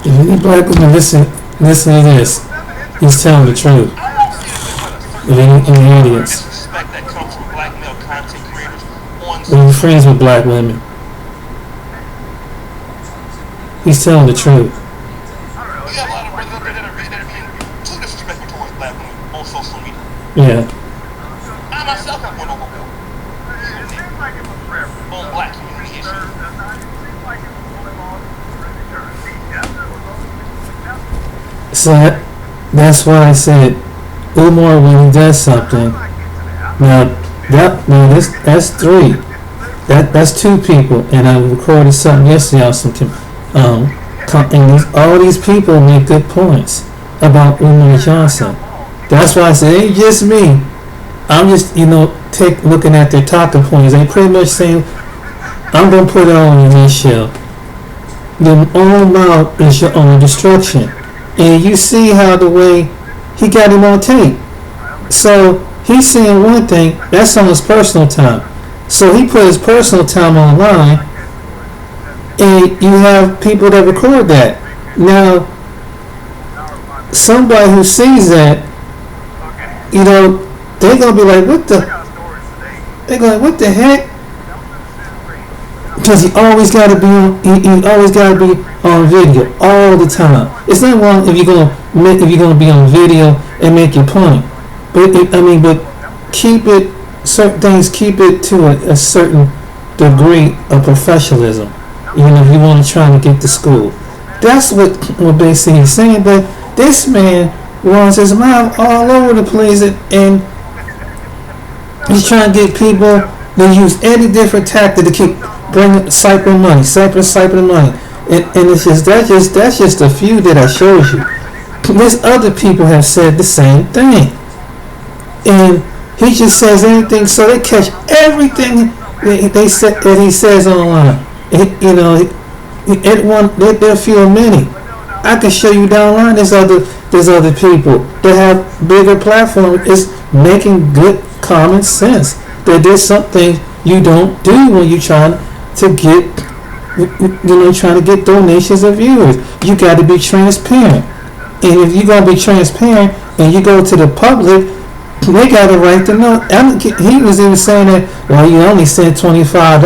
If any black women listen to this, he's telling the truth. If any idiots. Disrespect that comes from black male content creators on When you're friends with black women, he's telling the truth. You got a lot of brothers out there that are being too disrespectful towards black women on social media. Yeah. I myself have went overboard on black community issues. So that's why I said Umar, when he does something, that's three. That's two people, and I recorded something yesterday on some and all these people make good points about Umar Johnson. That's why I said it ain't just me. I'm just looking at their talking points. They pretty much saying I'm gonna put it on in this show. Your own mouth is your own destruction. And you see how the way he got him on tape. So he's saying one thing, that's on his personal time. So he put his personal time online, and you have people that record that. Now, somebody who sees that, they're going to be like, what the heck? Because he always got to be on video all the time. It's not wrong if you're gonna be on video and make your point, but keep it. Certain things, keep it to a certain degree of professionalism. If you want to try to get to school, that's what basically he's saying. But this man runs his mouth all over the place, and he's trying to get people to use any different tactic to keep bringing siping money, and it's just that's just a few that I showed you. There's other people have said the same thing, and he just says anything, so they catch everything that he says online. They'll feel many. I can show you down the line. There's other people that have bigger platforms. It's making good common sense that there's something you don't do when you're trying to get donations of viewers. You got to be transparent, and if you're gonna be transparent and you go to the public, they got a right to know. He was even saying that, well, you only sent $25.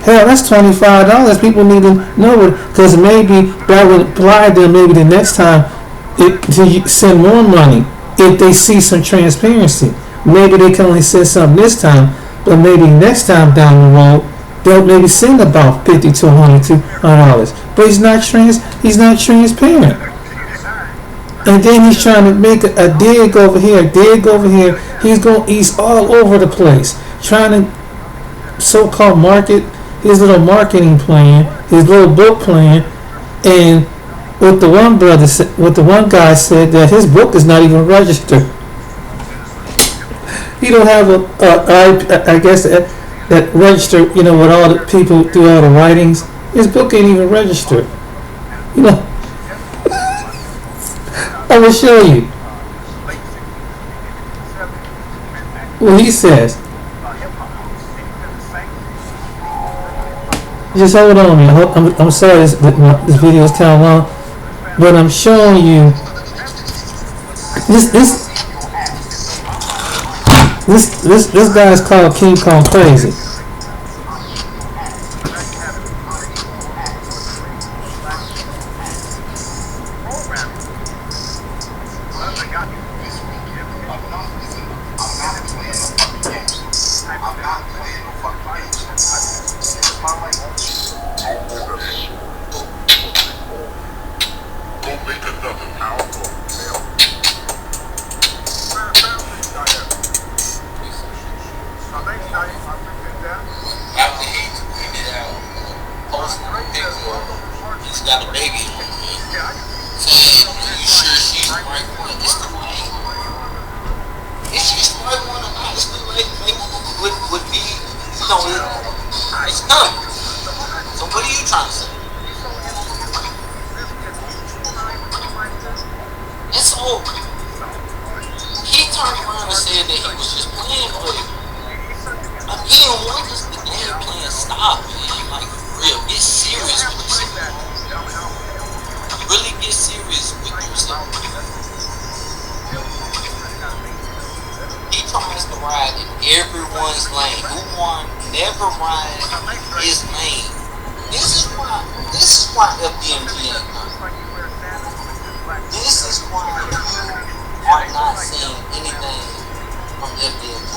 Hell, that's $25. People need to know it, because maybe that would apply to them maybe the next time to send more money if they see some transparency. Maybe they can only send something this time, but maybe next time down the road they'll maybe send about $50 to $100. But he's not transparent. And then he's trying to make a dig over here. He's all over the place, trying to so-called market his little marketing plan, his little book plan. And what the one guy said, that his book is not even registered. He don't have I guess that register, with all the people do all the writings. His book ain't even registered. I will show you what he says. Just hold on, man. I'm sorry this video is kind of long, but I'm showing you this guy is called King Kong Crazy. I think I appreciate that. know it's coming. So what are you trying to say? And so he turned around and said that he was just playing, but again, when does the game plan stop, man? Like, for real, get serious with yourself. Really get serious with yourself. He tries to ride in everyone's lane. Umar never rides his lane. This is why FDMG ain't coming. This is why you are not seeing anything from FDMG.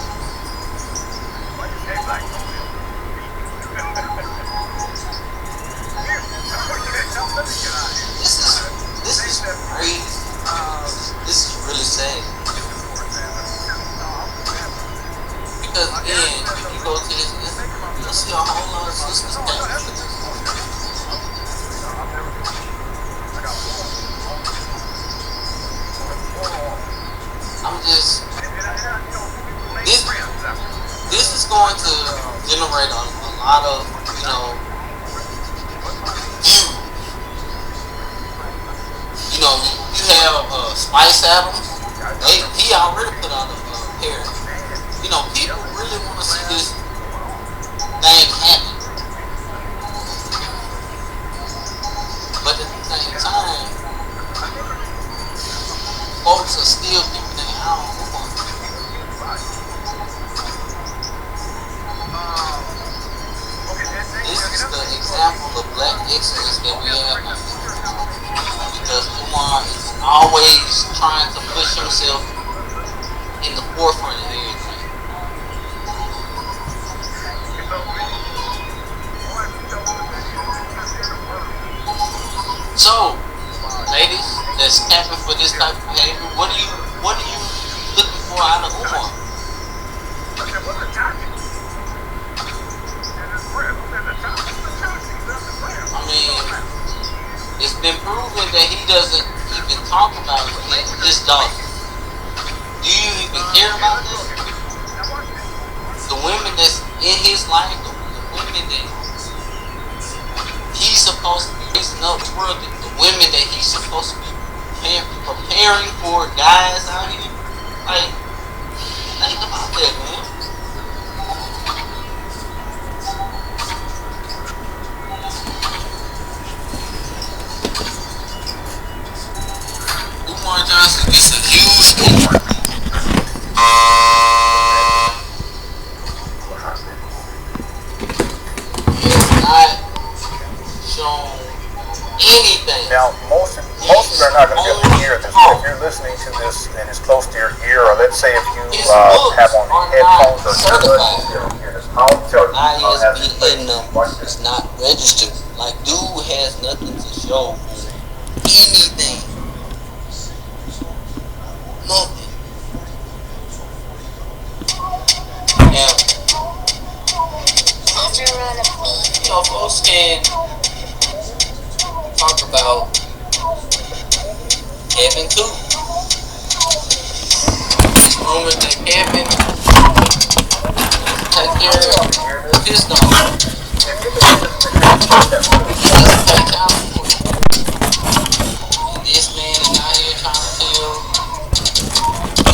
This is crazy. This is really sad. Because again, if you go to this, you'll see a whole lot of sisters coming. I'm just this is going to generate a lot of, views. You have Spice Adams. He already put out a pair. People really want to see this thing happen. But at the same time, folks are still keeping their eye on Umar. This is the example of black excellence that we have now. Because Umar is always trying to push himself in the forefront of everything. So, ladies, that's capping for this type of behavior. What are you looking for out of Umar? I mean, it's been proven that he doesn't even talk about his daughter. Do you even care about that? The women that's in his life, the women that he's supposed to be raising up the world, the women that he's supposed to be preparing for guys out here. Like, think about that, man. Umar Johnson gets a huge award. He has not shown anything. Now, most of you are not going to be able to hear this, but if you're listening to this and it's close to your ear, or let's say if you have on headphones or earbuds, you'll hear this. I'll tell you. ISBN number is not registered. Like, dude has nothing to show for anything. Nothing. Now, folks can talk about Kevin too. It's rumored that Kevin take care of his dog. He doesn't pay child support. And this man is out here trying to tell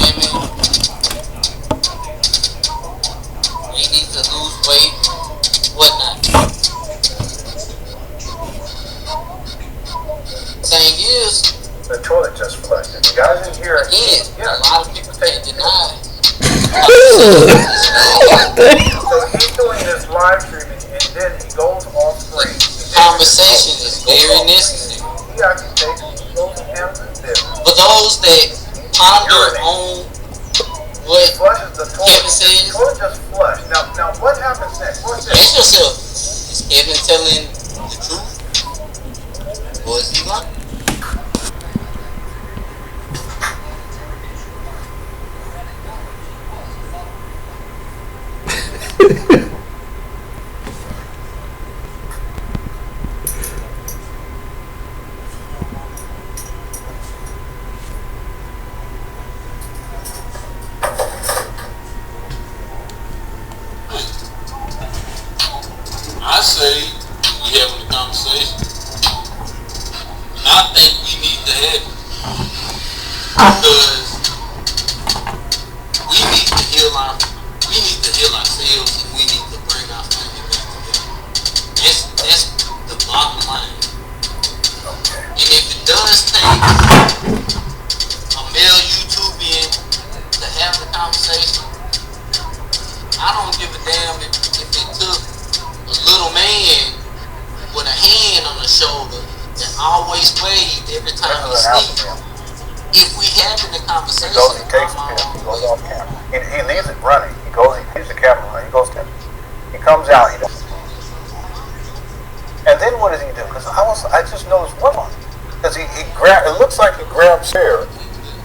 women they need to lose weight, whatnot. Thing is, the toilet just flushed. And the guys in here, again, a lot of people can't deny. So he's doing this live streaming, and then he goes off screen. Conversation is very necessary. He actually goes and handles his business. For those that ponder on what Flushes the toilet. Kevin says, The toilet just flushed. Now what happens next? What's ask this? yourself, is Kevin telling the truth? Or is he lying? because we need to heal ourselves, and we need to bring our family back together. That's the bottom line. And if it does take a male YouTuber to have the conversation, I don't give a damn if it took a little man with a hand on the shoulder that always waved every time he sleeps. If we having the conversation, He takes the film, he goes off camera. He leaves it running. He leaves the camera running. He comes out. And then what does he do? Because I just noticed one on. Because it looks like he grabs hair,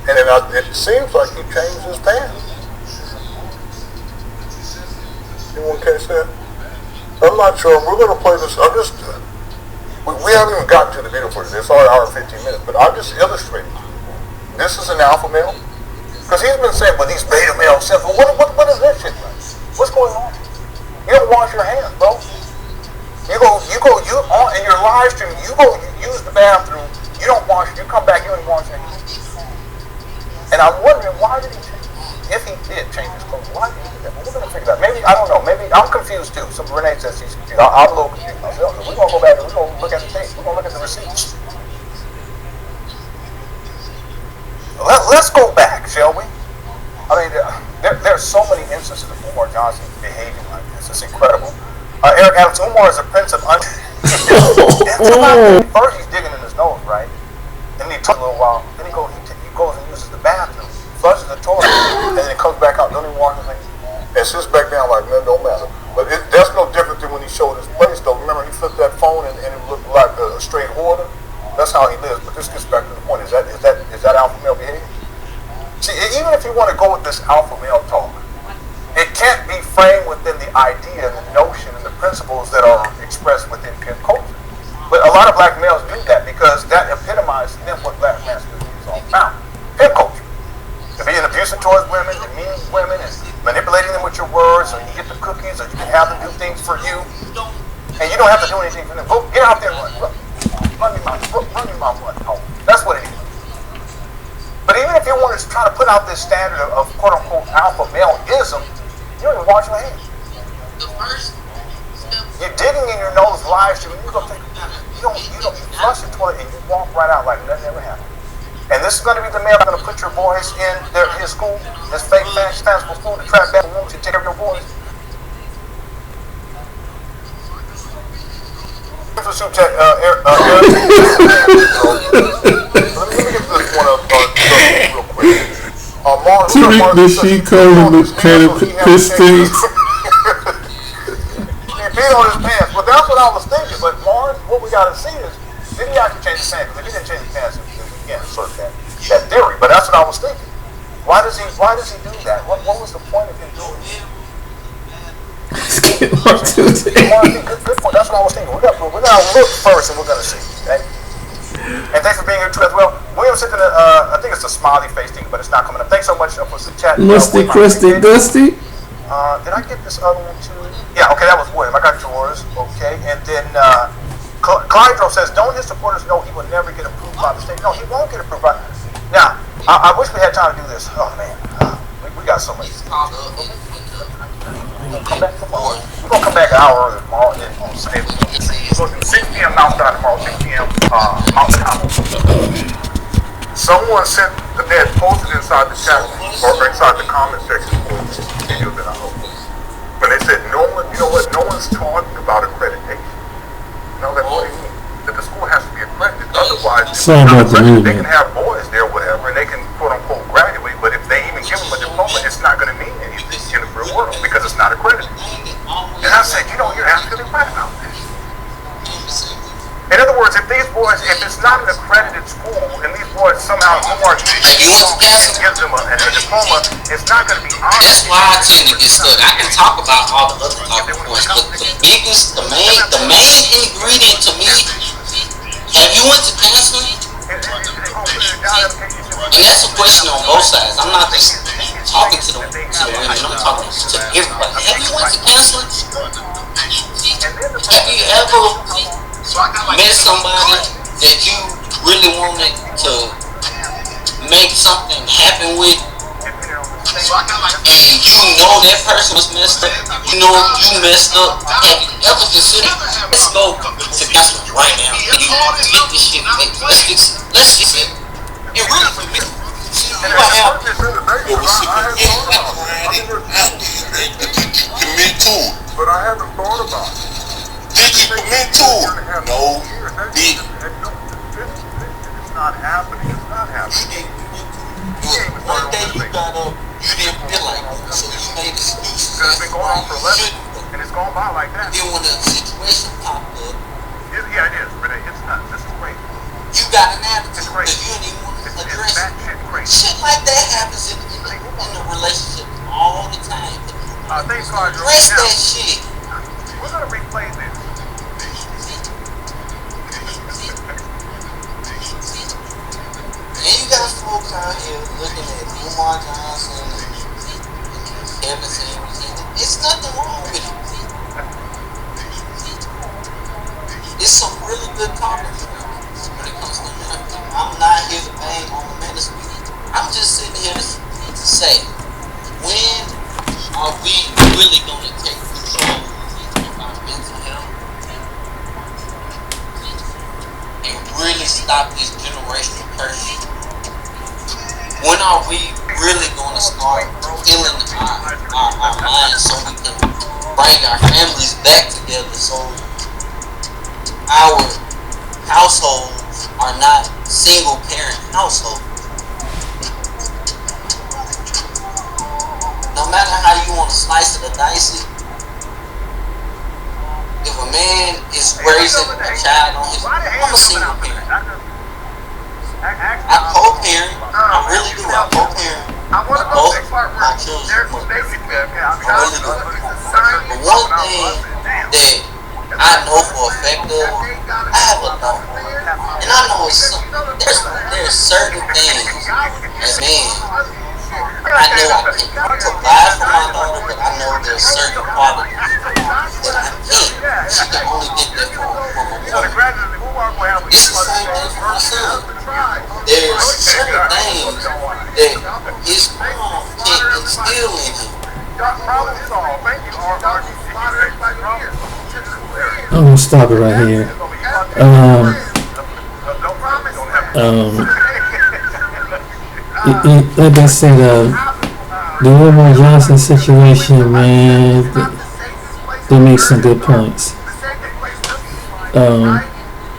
and then it seems like he changed his pants. Anyone catch that? I'm not sure. We're going to play this. We haven't even gotten to the video for this. It's already an hour and 15 minutes, but I'm just illustrating. This is an alpha male. Because he's been saying, well, these beta males, what is this shit, man? What's going on? You don't wash your hands, bro. You on in your live stream, you use the bathroom, you don't wash, you come back, you don't even wash your hands. And I'm wondering, why did he change? If he did change his clothes, why did he do that? Well, we're going to figure that out. Maybe, I don't know, maybe I'm confused too. So Renee says she's confused. I'm a little confused myself. We're going to go back and we're going to look at the tape. We're going to look at the receipts. Let's go back, shall we? I mean, there's so many instances of Umar Johnson behaving like this. It's incredible. Eric Adams, Umar is a prince of First he's digging in his nose, right? Then he took a little while. Then he goes and uses the bathroom, flushes the toilet, and then he comes back out. Don't even wash his hands. And sits back down like, man, don't matter. But that's no different than when he showed his place, though. Remember, he flipped that phone and it looked like a straight order. That's how he lives. But this gets back to the point. Is that alpha male behavior? See, even if you want to go with this alpha male talk, it can't be framed within the idea and the notion and the principles that are expressed within pimp culture. But a lot of black males do that because that epitomizes them what black masculinity is all about. Pimp culture. To be abusive towards women, demeaning women, and manipulating them with your words, or you get the cookies, or you can have them do things for you, and you don't have to do anything for them. Go get out there and run me my money home. That's what it is. But even if you want to try to put out this standard of quote-unquote alpha male-ism, you don't even wash your hands. You're digging in your nose live stream, you don't flush the toilet and you walk right out like nothing ever happened. And this is going to be the male going to put your boys in his school, his fake fanciful school, to trap back women to take care of your boys. Let me get this one up real quick. Tariq, the she calling the piss things. He beat on his pants. Well, that's what I was thinking. But Mars, what we got to see is, did he actually change his pants? Because if he didn't change his pants, we can't assert that theory. But that's what I was thinking. Why does he do that? What was the point of him doing it? Good point. That's what I was thinking. We're gonna look first, and we're gonna see. Okay? And thanks for being here too as well. William sent in I think it's a smiley face thing, but it's not coming up. Thanks so much for the chat. Musty, crusty, dusty. Did I get this other one too? Yeah. Okay, that was William. I got yours. Okay, and then Clydro says, "Don't his supporters know he will never get approved by the state?" No, he won't get approved by. Now, I wish we had time to do this. Oh man, we got so much. We're going to come back an hour early tomorrow on Sunday. So 6 p.m. Mountain Time tomorrow, 6 p.m. Mountain Time. Someone sent they had posted inside the chat or inside the comment section for the video that I uploaded. But they said no one's talking about accreditation. No, that's what it means. That the school has to be accredited. Otherwise, they can have boys there, whatever, and they can quote unquote graduate. But if they even give them a diploma, it's not going to mean anything in the real world because it's not accredited. And I said, you're absolutely right about this. In other words, if it's not an accredited school, and these boys somehow Umar gives them a diploma, it's not going to be honest. That's why I tend to get stuck. I can talk about all the other talking points, but the main ingredient to me, have you went to counseling? And that's a question on both sides. I'm not just talking to the women, I'm talking to everybody. Have you went to counseling? Have you ever met somebody that you really wanted to make make something happen with. And you know that person was messed up. You know you messed up. Have you ever considered, let's go to gospel right now. And you get this shit. Let's fix it. Let's fix it. It really for me. What happened? It was commit to it. But I haven't thought about it. Did you commit to it? No. Did It's not happening. It's not happening. One day you got up, you didn't feel like it, so you made excuses. It's been going on for 11, and it's gone by like that. Then when the situation popped up, Yeah, it is, but it's not. This is crazy. you got an attitude It's that crazy. you didn't even want to It's address that it. shit crazy. Shit like that happens in the relationship all the time. But Thanks, God. address that shit. We're gonna replay this. And you got folks out here looking at Umar Johnson and Kevin Samuels. It's nothing wrong with it. It's some really good talking when it comes to ministry. I'm not here to bang on the ministry. I'm just sitting here to say, when are we really going to take control of our mental health and really stop this generational curse? When are we really going to start healing our minds so we can bring our families back together, so our households are not single parent households? No matter how you want to slice it or dice it, if a man is raising a child on his own, I'm a single parent. I co-parent, I really do. I co-parent with both my children. I really do. But one thing that I know for a fact of, I have a daughter, and I know it's there's certain things as men I know I can provide for my daughter, but I know there's certain qualities that I can't. She can only get that from a woman. It's the same thing for my son. There's certain things that his mom can't instill in him. I'm gonna stop it right here. Like I said, the Umar Johnson situation, man, they make some good points.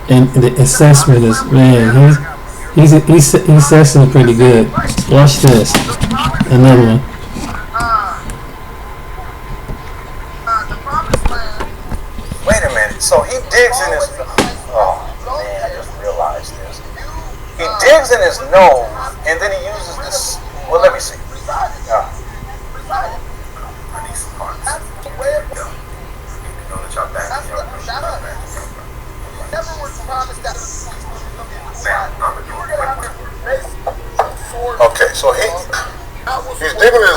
And the assessment is, man, he's assessing pretty good. Watch this, another one. Wait a minute. So he digs in his. Oh man, I just realized this. He digs in his nose, and then he uses this. Well, let me see. I need some parts. I need to know that y'all back in your Okay, so he's digging in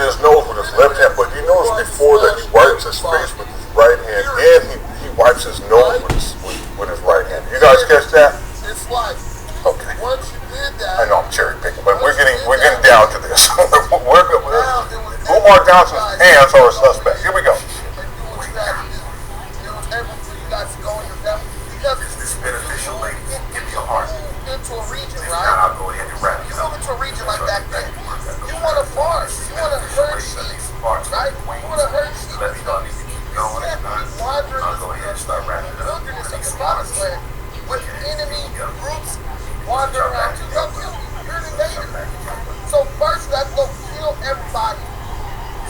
his nose with his left hand, but you notice before that he wipes his face with his right hand, and he wipes his nose with his right hand. You guys catch that? It's like, Okay. once you did that, I know I'm cherry picking, but we're getting down to this. Umar Johnson's hands are a suspect. Here we go. It's beneficial, ladies. Give me a heart. into a region, If right? not, I'll go ahead and wrap it You up. go into a region like that, then you want to farce, you want to hurt sheep, right? You want to hurt sheep. Let me know I need to keep going. If not, I'll go ahead and start wrapping it up. Wilderness of the promised land with enemy groups wandering around you. You're an invader. So first you have to go kill everybody.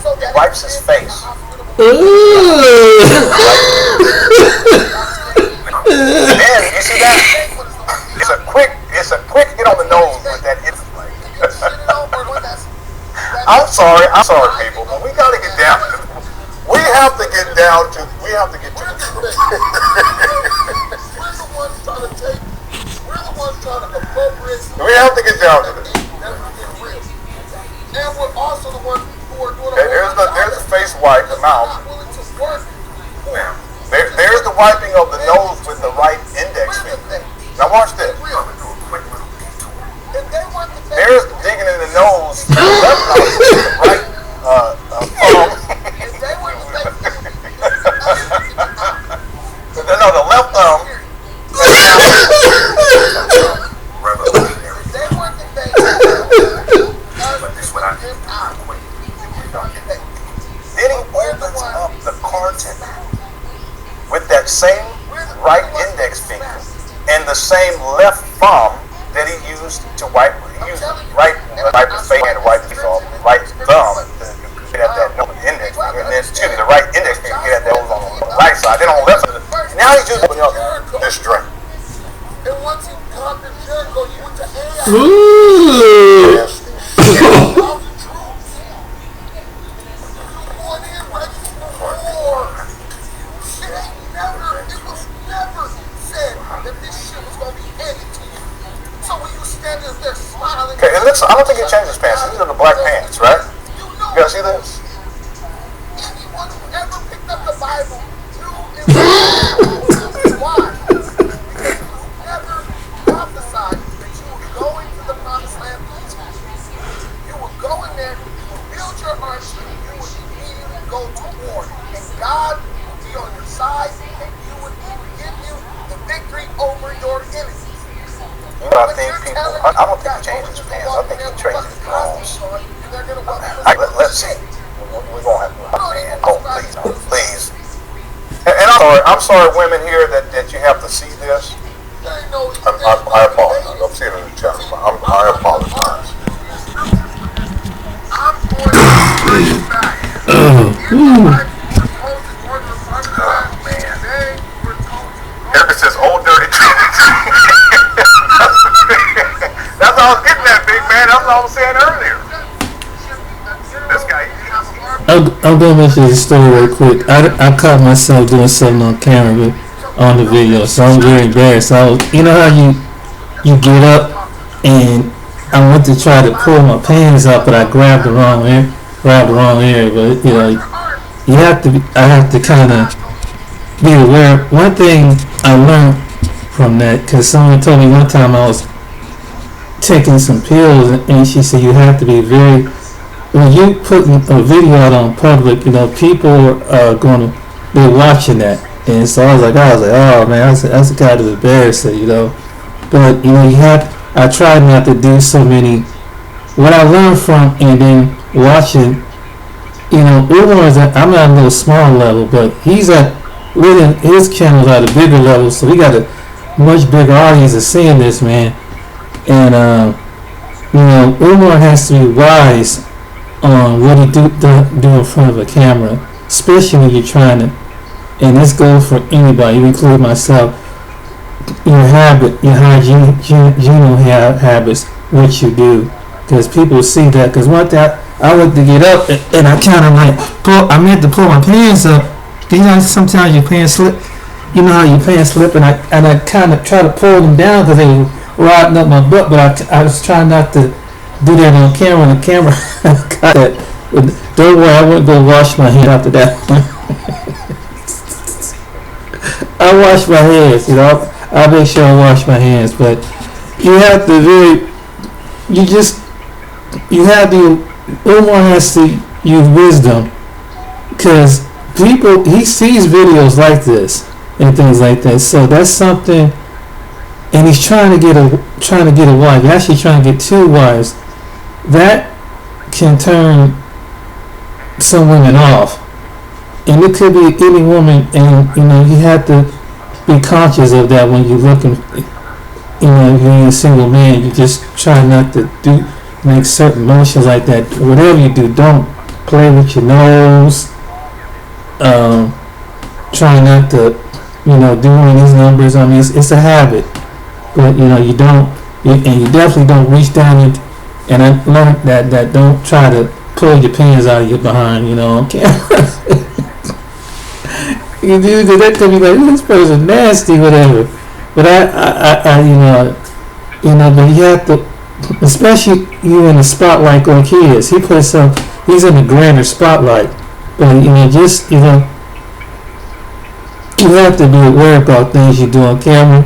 So that Wipes his face. Man, you see that? It's a quick hit on the nose with that. I'm sorry, people, but we gotta get down to. We have to get to the truth. We're the ones trying to appropriate. We have to get down to this. And we're also the ones who are doing There's the face wipe, the mouth. not willing to work. There's the wiping of the nose with the right index finger. Now watch this. We're going to do a quick little detour. If they want to There's digging in the nose, the left nose, right thumb. No, the left thumb. Revolutionary. But this is what I did. Then he opens up the carton with that same right index finger and the same left thumb that he used to wipe. He used wipe his face and wipe his right thumb to get at that nose index finger, and then the right index finger to get at that nose on the right side. Then on the left side. Now he's just opening up this drink. And once you conquered Jericho, you went to AI. Okay, it looks. I don't think he changed his pants. These are the black pants, right? You guys see this? Anyone who ever picked up the Bible knew why. Because you never prophesied that you were going to the promised land peacefully. You were going there, you would build your arms, and you would immediately go to war. And God would be on your side, and He would give you the victory over your enemies. I think people. I don't think he changed his pants. I think he traded his clothes. Let's see. We're gonna have to. Man, oh please, no, please. And I'm sorry, women here that you have to see this. I apologize. I'm seeing it in the chat. I apologize. I'm going to bring it back. Oh man. Erica says old dirty. That's all I was getting at, big man. That's all I was saying earlier. This guy. I'm gonna mention this story real quick. I caught myself doing something on camera, on the video, so I'm very embarrassed. You know how you get up and I went to try to pull my pants up, but I grabbed the wrong area. But you have to. I have to kind of be aware. One thing I learned from that, because someone told me one time I was taking some pills, and she said you have to be very, when you put a video out on public, people are going to be watching that. And so I was like, oh man, that's kind of embarrassing, but I tried not to do so many. What I learned from and then watching, Umar is I'm at a little small level, but he's within his channel's at a bigger level, so we got a much bigger audience of seeing this, man. And Umar has to be wise on what he do in front of a camera, especially when you're trying to. And this goes for anybody, you include myself. Your hygiene habits, what you do, because people see that. Because one day I went to get up and I kind of I meant to pull my pants up. Sometimes your pants slip. You know how your pants slip, and I kind of try to pull them down because they were riding up my butt, but I was trying not to do that on camera. And the camera got that. But don't worry, I wouldn't go wash my hands after that. I wash my hands, I make sure I wash my hands. But you have to Umar has to use wisdom, because he sees videos like this and things like that. So that's something. And he's trying to get a wife. He's actually trying to get two wives. That can turn some women off, and it could be any woman. And you have to be conscious of that when you're looking. If you're a single man, you just try not to make certain motions like that. Whatever you do, don't play with your nose. Try not to, do one of these numbers. I mean, it's a habit. But you don't, and you definitely don't reach down and I learned that don't try to pull your pants out of your behind, on camera. You do, because that could be like, this person nasty, whatever. But but you have to, especially you in the spotlight like he is. He's in the grander spotlight. But you have to be aware about things you do on camera.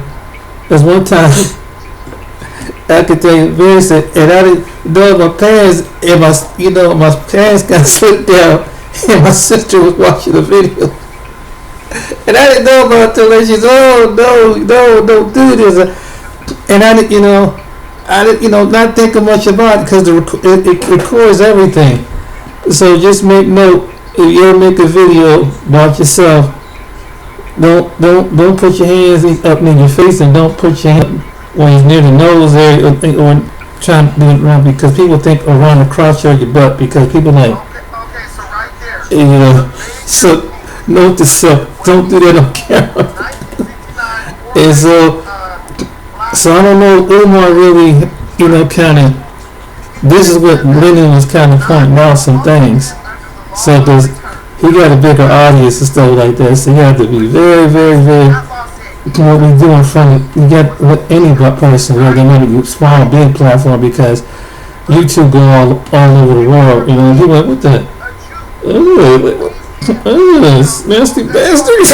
There's one time I could tell you this, and I didn't know my parents, and my parents got slipped down, and my sister was watching the video. And I didn't know about it until she said, "Oh no, don't do this." And I didn't, not thinking much about it because it records everything. So just make note, if you ever make a video about yourself, don't put your hands up in your face, and don't put your hand when it's near the nose area or trying to do it wrong, because people think around the crotch or your butt, because people like, Okay, so right there. so note to self, don't do that on camera. And so I don't know, Umar really, kind of, this is what Lenon was kind of pointing out some things. So because he got a bigger audience and stuff like that, so you have to be very, very, very, what we do in front of, you got any person, whether they're small or big platform, because YouTube go all over the world, you're like, what the, nasty bastards,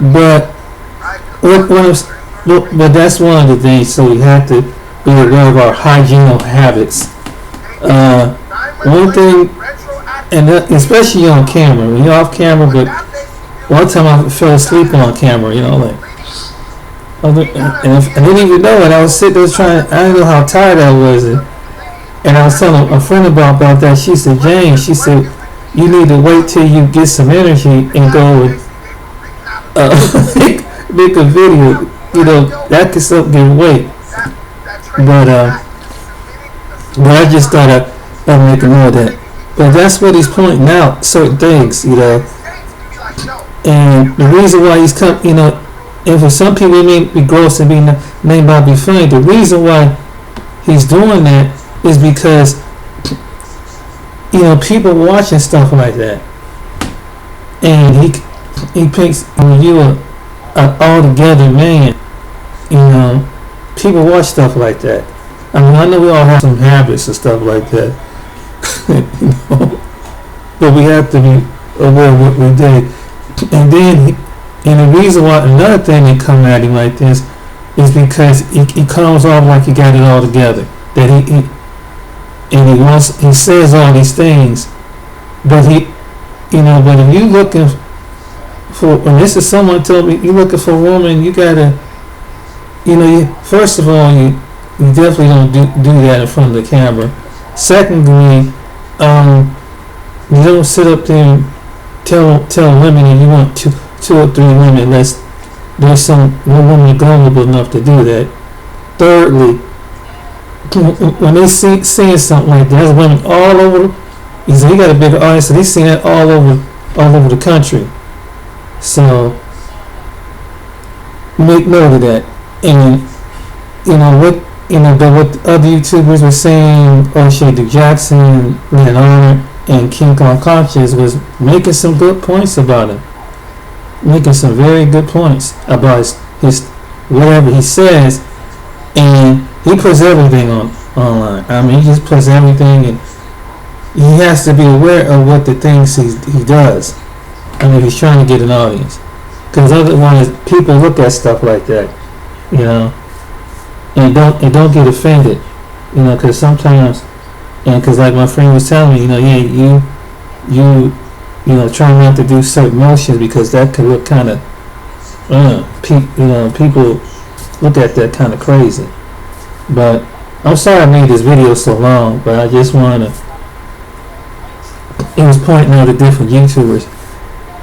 But that's one of the things. So we have to be aware of our hygiene habits. One thing, and especially on camera, when you're off camera. But one time I fell asleep on camera. And I didn't even know it. I was sitting there trying. I didn't know how tired I was, and I was telling a friend about that. She said, "James," she said, "you need to wait till you get some energy and go and make a video. That could still get weight." But I just thought I'd make a note of that. But that's what he's pointing out, certain things, And the reason why he's come, and for some people it may be gross and may not be funny. The reason why he's doing that is because, people watching stuff like that. And he thinks when you an all-together man, people watch stuff like that. I mean, I know we all have some habits and stuff like that, but we have to be aware of what we do. And then, the reason why, another thing they come at him like this is because he comes off like he got it all together. That he says all these things, but but if you looking for, and this is someone told me, you're looking for a woman, you gotta, first of all, you definitely don't do that in front of the camera. Secondly, you don't sit up there and tell women that you want two or three women unless there's one woman gullible enough to do that. Thirdly, when they seeing something like that, there's women all over. He got a bigger audience, so they see that all over the country. So make note of that. And what other YouTubers were saying, Oshay Duke, Lenon Honor, and King Kong Conscious was making some good points about him. Making some very good points about his whatever he says, and he puts everything online. I mean, he just puts everything, and he has to be aware of what the things he does. I mean, he's trying to get an audience, because otherwise people look at stuff like that, and don't get offended, because sometimes, and because like my friend was telling me, you try not to do certain motions because that could look kind of, people look at that kind of crazy. But I'm sorry I made this video so long, but I just wanted to, it was pointing out the different YouTubers,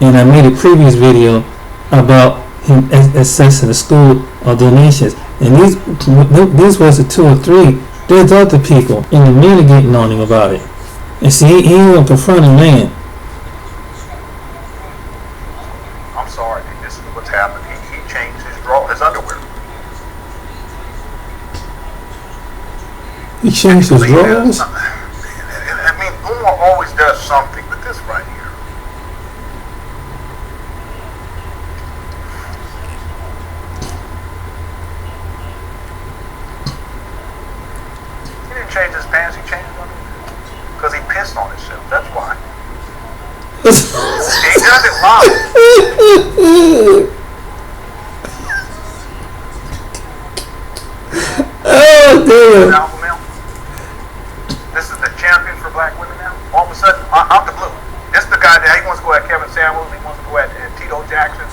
and I made a previous video about him accessing the school donations, and these was the 2 or 3. There's other people, and the men are getting on him about it. And see, he ain't gonna confront a man. I'm sorry, this is what's happened. He changed his underwear. He changed his drawers? I mean, Umar always does something, but this right here. He didn't change his pants, he changed his underwear. Because he pissed on himself, that's why. He does it live. damn. Alpha male. This is the champion for black women now. All of a sudden, out the blue. This is the guy that he wants to go at Kevin Samuels. He wants to go at Tito Jackson.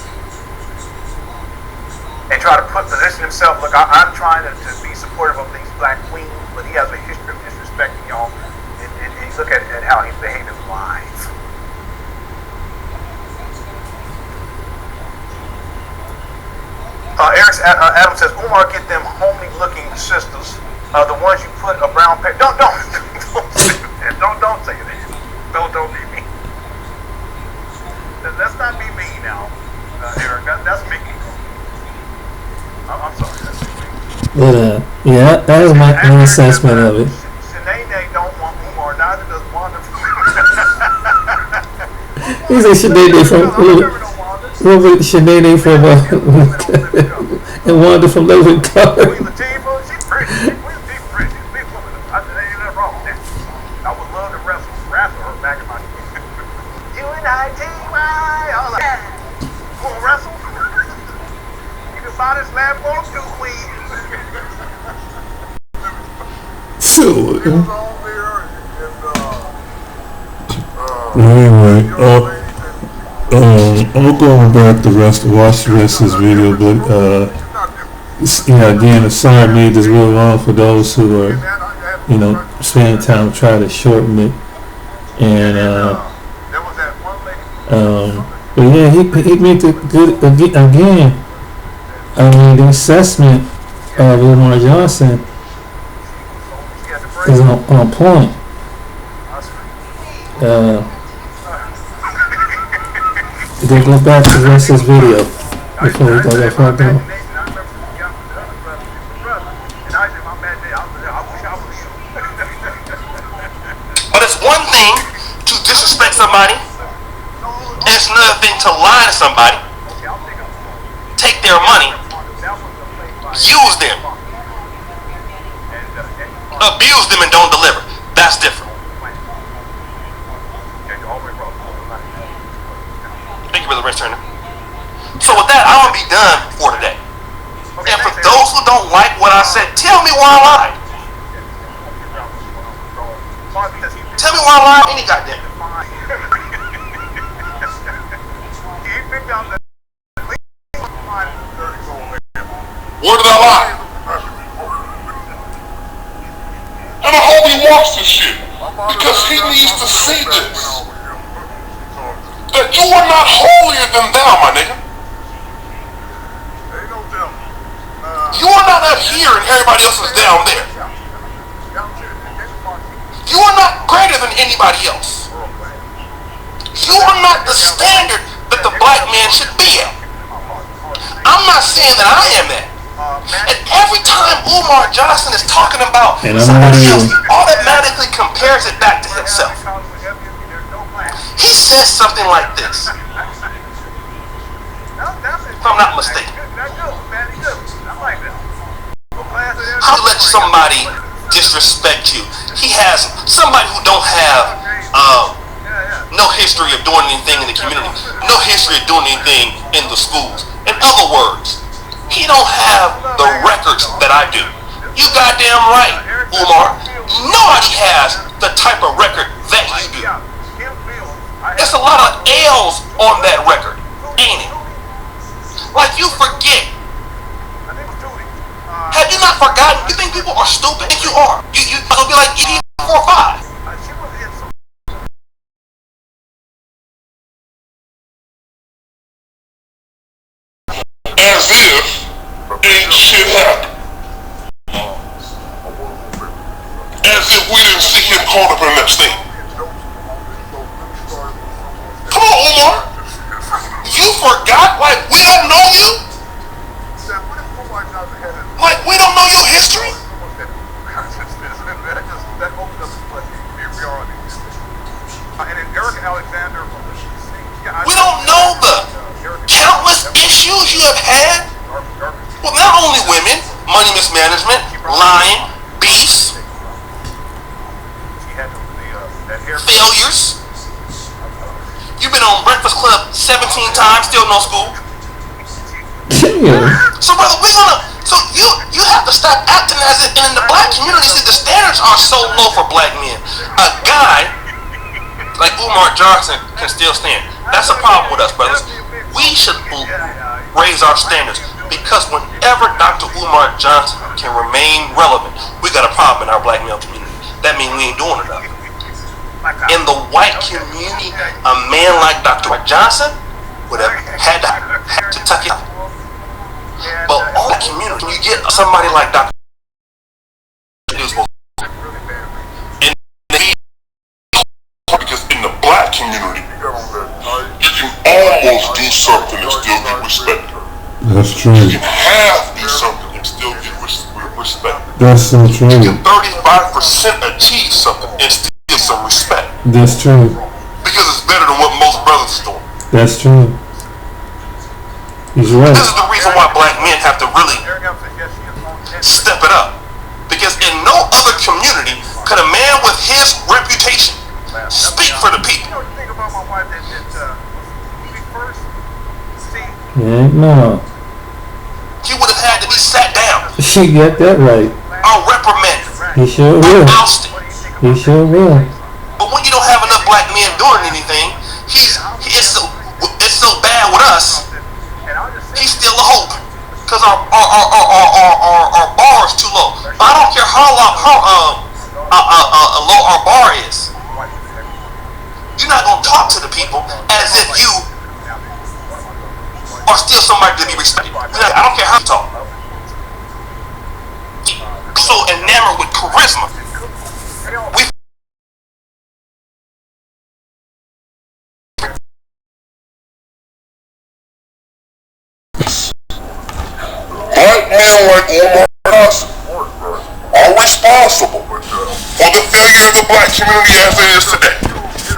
And try to position himself. Look, I'm trying to be supportive of these black queens, but he has a history of disrespecting y'all. And you look at how he's behaving live. Eric Adam says, Umar, get them homely-looking sisters, the ones you put a brown paper. Don't say that. Don't say that. Don't be mean. Let's not be mean now, Eric. That's me. I'm sorry. That's me. But yeah, that was my assessment of it. Shanae don't want Umar. Neither does Wanda. He said Shanae from. Shanae from and Wanda from Living Color. Queen Latifah, she's pretty. She's pretty. Big woman. Ain't nothing wrong with that. I would love to wrestle her back in my UNITY. All like that. You wanna wrestle? You can buy this lamb for two, queen. So. Anyway, I'm going back to watch the rest of this video, but again, sorry I made this real long for those who are, spending time to try to shorten it, and but yeah, he made the good again. I mean, the assessment of Umar Johnson is on point. Then go back to the rest of this video before we go that far down. But it's one thing to disrespect somebody, and it's another thing to lie to somebody, take their money, use them, abuse them, and don't deliver. That's different. Thank you, Brother Rich Turner. So with that, I'm going to be done for today. And for those who don't like what I said, tell me why I lied. Tell me why I lied any goddamn. Where did I lie? And I hope he watches this shit, because he needs to see this. That you are not holier than thou, my nigga. You are not up here and everybody else is down there. You are not greater than anybody else. You are not the standard that the black man should be at. I'm not saying that I am that. And every time Umar Johnson is talking about somebody else, he automatically compares it back to himself. He says something like this, if I'm not mistaken. How to let somebody disrespect you? He has somebody who don't have no history of doing anything in the community, no history of doing anything in the schools. In other words, he don't have the records that I do. You goddamn right, Umar. Nobody has the type of record that you do. There's a lot of L's on that record, ain't it? Like you forget. Have you not forgotten? You think people are stupid? If you are, you'll be like idiot 4 or 5. As if ain't shit happened. As if we didn't see him caught up in that state. Come on, Umar. You forgot? Like we don't know you? Like we don't know your history? We don't know the countless issues you have had with not only women, money mismanagement, lying, beefs, failures. You've been on Breakfast Club 17 times, still no school. Yeah. So brother, so you have to to stop acting as if, and in the black community, see, the standards are so low for black men. A guy like Umar Johnson can still stand. That's a problem with us, brothers. We should raise our standards, because whenever Dr. Umar Johnson can remain relevant, we got a problem in our black male community. That means we ain't doing enough. In the white community, a man like Dr. Johnson would have had to tuck it out. But all the community, you get somebody like Dr. Because in the black community, you can almost do something and still get respect. That's true. You can half do something and still get respect. That's so true. You can 35% achieve something and still get some respect. That's true. Because it's better than what most brothers are doing. That's true. He's right. This is the reason why black men have to really step it up. Because in no other community could a man with his reputation speak for the people. Yeah, no. He would have had to be sat down, You got that right. or reprimanded, He sure or will. ousted. He sure will. But when you don't have enough black men doing anything, it's so bad with us. He's still a hope, because our bar is too low. But I don't care how low our bar is. You're not gonna talk to the people as if you are still somebody to be respected. I don't care how you talk. So enamored with charisma. Black men like Umar Johnson are responsible for the failure of the black community as it is today.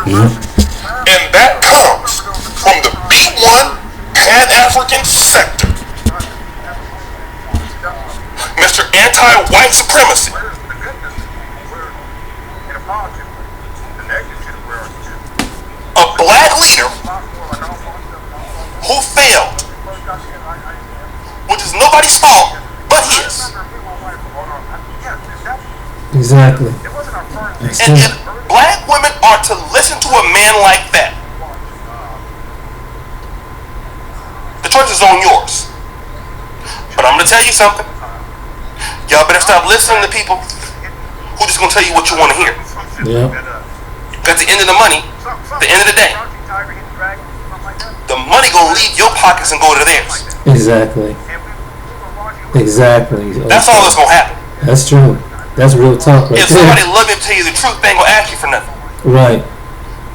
And that comes from the B1 Pan-African sector. Mr. Anti-White Supremacy. A black leader who failed, which is nobody's fault but his. Exactly. And if black women are to listen to a man like that, the choice is on yours. But I'm gonna tell you something. Y'all better stop listening to people who just gonna tell you what you want to hear. Yeah. Because at the end of the money, the end of the day, the money gonna leave your pockets and go to theirs. Exactly. Exactly. That's all that's gonna happen. That's true. That's real talk right If there. somebody love you and tell you the truth, they ain't gonna ask you for nothing. Right.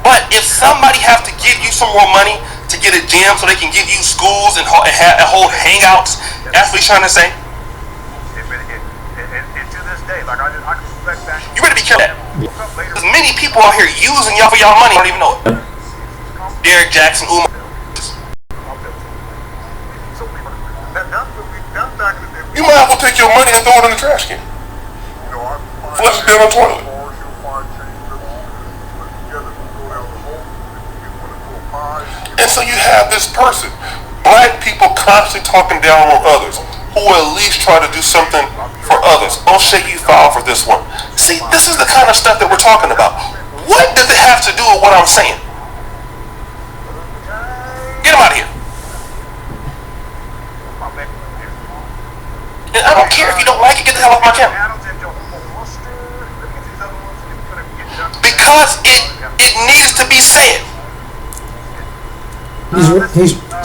But if somebody have to give you some more money to get a gym so they can give you schools and hold hangouts, that's what he's trying to say. You better be careful. Because many people out here using y'all for y'all money, don't even know it. Derek Jackson, Umar. You might as well take your money and throw it in the trash can. Flush it down the toilet. And so you have this person, black people constantly talking down on others, who at least try to do something for others. Oshay, you filed for this one. See, this is the kind of stuff that we're talking about. What does it have to do with what I'm saying? Get him out of here. And I don't care if you don't like it, get the hell off my channel. Because it needs to be said.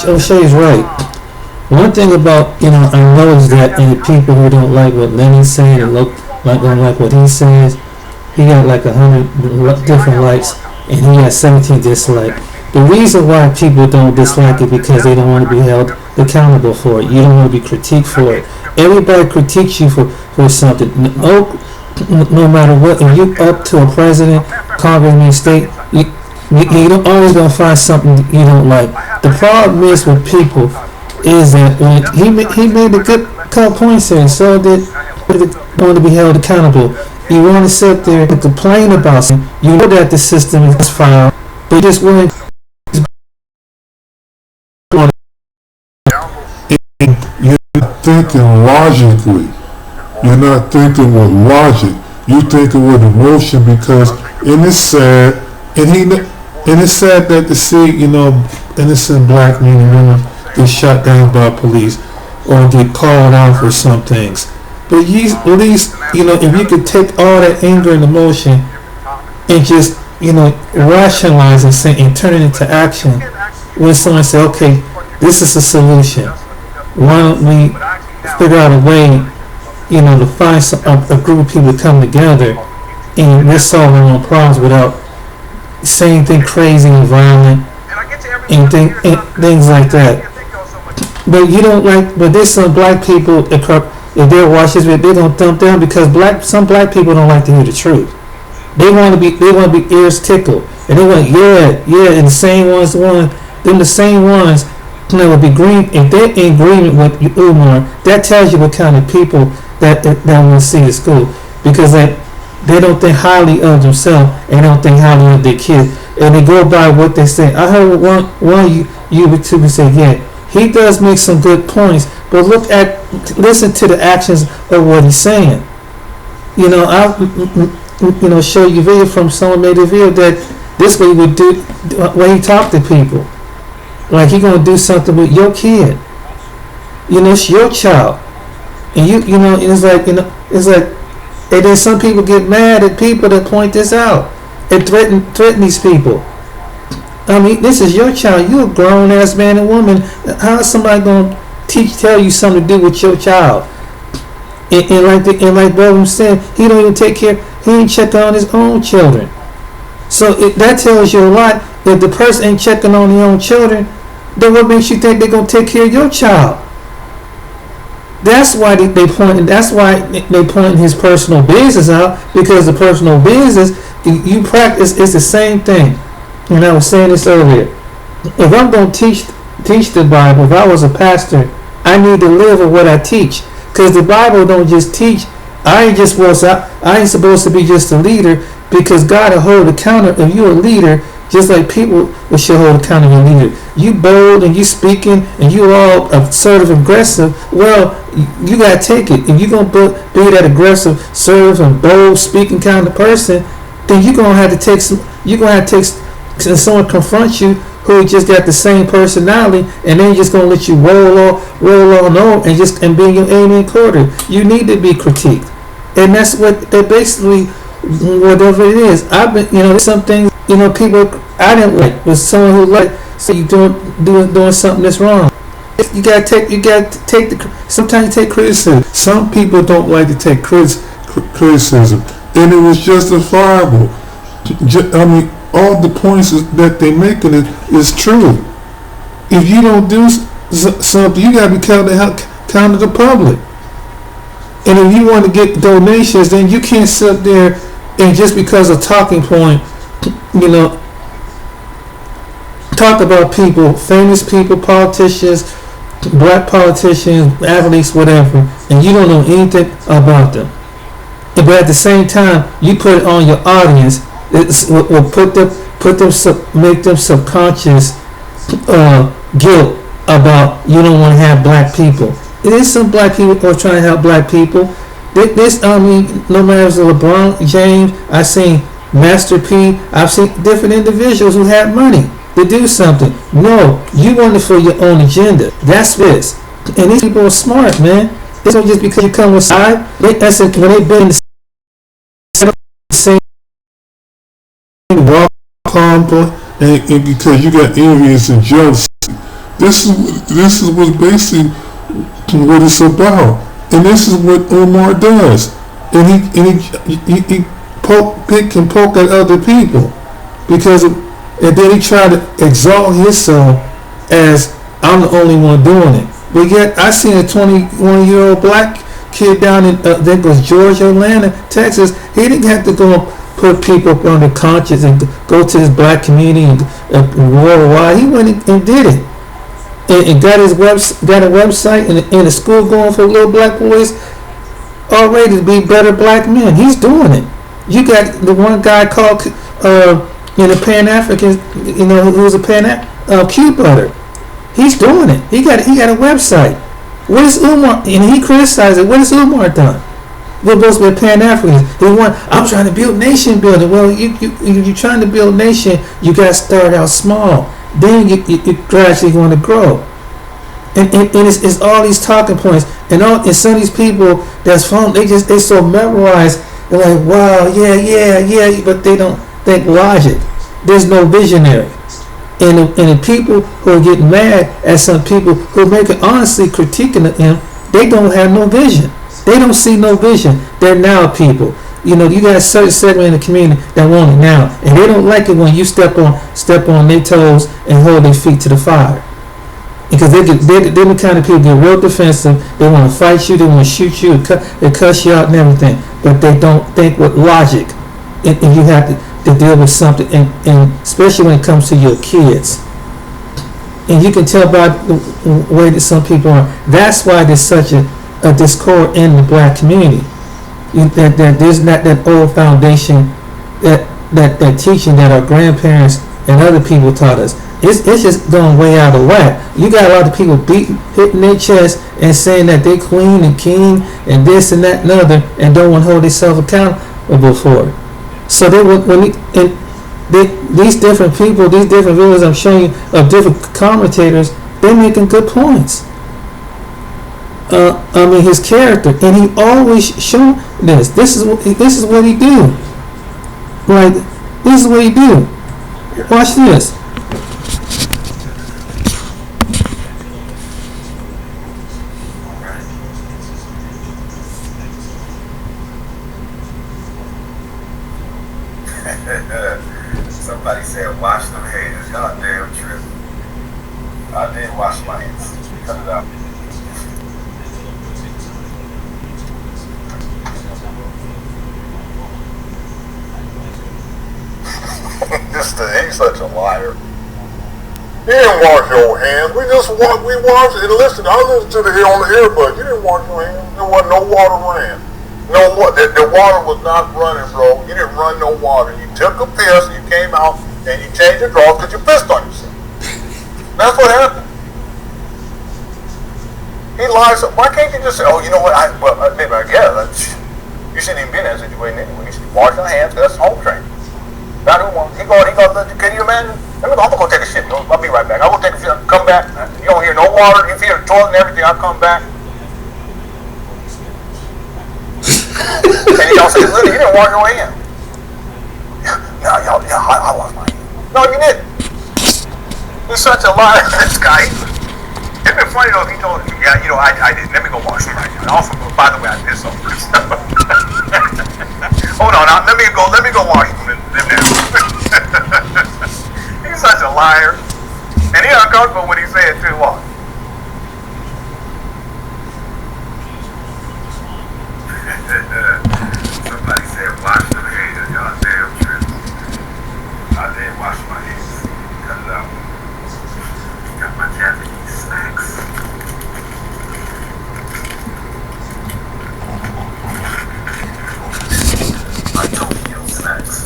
O'Shea's right. One thing about, I know is that any people who don't like what Lenon's saying and don't like what he says, he got like 100 different likes and he has 17 dislikes. The reason why people don't dislike it because they don't want to be held accountable for it. You don't want to be critiqued for it. Everybody critiques you for something. No matter what, if you up to a president, congressman, state, you don't always gonna find something you don't like. The problem is with people is that when he made a good couple points here, and so did want to be held accountable. You want to sit there and complain about something. You know that the system is foul, but you just want to. You're thinking logically. You're not thinking with logic. You're thinking with emotion because, and it's sad, and it's sad that to see, innocent black men and women get shot down by police or get called out for some things. But at least, if you could take all that anger and emotion and just, rationalize and say and turn it into action when someone say, okay, this is a solution. Why don't we figure out a way, to find a group of people to come together and let's solve our own problems without saying things crazy and violent and things like that. But but there's some black people, if they're watching this, they're gonna thump down because some black people don't like to hear the truth. They want to be ears tickled, and they want and the same ones that would be green. If they're in agreement with Umar, that tells you what kind of people that want to see at school, because they don't think highly of themselves and don't think highly of their kids, and they go by what they say. I heard one YouTuber say, yeah, he does make some good points, but listen to the actions of what he's saying. I'll show you a video from someone made a video that this way would do when he talk to people. Like he gonna do something with your kid. It's your child. And it's like, and then some people get mad at people that point this out and threaten these people. I mean, this is your child. You're a grown ass man and woman. How is somebody gonna tell you something to do with your child? And like Brother said, he don't even take care. He ain't checking on his own children. So that tells you a lot. If the person ain't checking on their own children, then what makes you think they're gonna take care of your child? That's why they point. That's why they point his personal business out, because the personal business you practice is the same thing. And I was saying this earlier. If I'm gonna teach the Bible, if I was a pastor, I need to live with what I teach, because the Bible don't just teach. I ain't supposed to be just a leader, because God will hold accountable. If you're a leader, just like people should hold accountable a leader. You bold and you speaking and you all assertive and aggressive. Well, you gotta take it. If you're gonna be that aggressive, assertive, and bold speaking kind of person, then you're gonna have to take some. You're gonna have to take someone confront you who just got the same personality, and they're just gonna let you roll on and be in your aiming quarter. You need to be critiqued, and that's what they basically, whatever it is. I've been, there's some things, people I didn't like, but someone who say you doing something that's wrong. You gotta take sometimes you take criticism. Some people don't like to take criticism, and it was justifiable. I mean, all the points that they making is true. If you don't do something, you gotta be counted the public. And if you want to get donations, then you can't sit there and just because of talking point, talk about people, famous people, politicians, black politicians, athletes, whatever, and you don't know anything about them. But at the same time, you put it on your audience. It will make them subconscious guilt about you don't want to have black people. It is some black people who are trying to help black people. No matter if it's LeBron James, I've seen Master P, I've seen different individuals who have money to do something. No, you want it for your own agenda. That's this. And these people are smart, man. It's not just because you come with side. When they've been in the same walk and because you got envious and jealousy. This is what basically what it's about, and this is what Umar does, and he pick and poke at other people and then he try to exalt himself as I'm the only one doing it. But yet I seen a 21-year-old black kid down in I think it was Georgia, Atlanta, Texas. He didn't have to go put people on the conscience and go to his black community and worldwide. He went and did it. And got a website and a school going for little black boys already to be better black men. He's doing it. You got the one guy called Pan-African, who's a Q butter. He's doing it. He got a website. What is Umar? And he criticized it. What has Umar done? We're supposed to be Pan-Africans. I'm trying to build nation building. Well, you're trying to build nation, you got to start out small. Then you gradually want to grow. And it's all these talking points. And some of these people that's from, they so memorized. They're like, wow, yeah, but they don't think logic. There's no visionary. And the people who are getting mad at some people who are making honestly critiquing them, they don't have no vision. They don't see no vision. They're now people. You got a certain segment in the community that want it now, and they don't like it when you step on their toes and hold their feet to the fire. Because they're the kind of people get real defensive. They want to fight you. They want to shoot you. They cuss you out and everything. But they don't think with logic. And you have to deal with something, and especially when it comes to your kids. And you can tell by the way that some people are. That's why there's such a discord in the black community. That there's not that old foundation, that teaching that our grandparents and other people taught us. It's just going way out of whack. You got a lot of people hitting their chest and saying that they queen and king and this and that and other, and don't want to hold themselves accountable for it. So these different people, these different videos I'm showing you of different commentators, they're making good points. His character, and he always show this. This is what he do. Like, this is what he do. Watch this. Somebody said, wash them hands. Y'all damn tripping. I did wash my hands. Cut it out. He's such a liar. You didn't wash your hands. We washed and listened. I listened to the on the earbud. You didn't wash your hands. There wasn't no water ran. No water. The water was not running, bro. You didn't run no water. You took a piss, you came out, and you changed your drawers because you pissed on yourself. That's what happened. He lies. Why can't you just say, oh, you know what? Maybe I guess. You shouldn't even be in that situation anyway. You should wash your hands because that's home training. Not who wants. Can you imagine? I'm gonna go take a shit. I'll be right back. I will take a shit. Come back. You don't hear no water. You hear the toilet and everything. I'll come back. And y'all say, literally, you didn't wash your hands. Yeah, I washed my hands. No, you didn't. He's such a liar, this guy. It'd been funny though if he told me, yeah, I did. Let me go wash my hands. Also, by the way, I did something. Hold on, let me go wash them now. He's such a liar. And he's uncomfortable when he said too. What? Somebody said wash them hands. Y'all damn tripping. I did wash my hands. Cut it out. Got my Japanese snacks. My Tokyo snacks.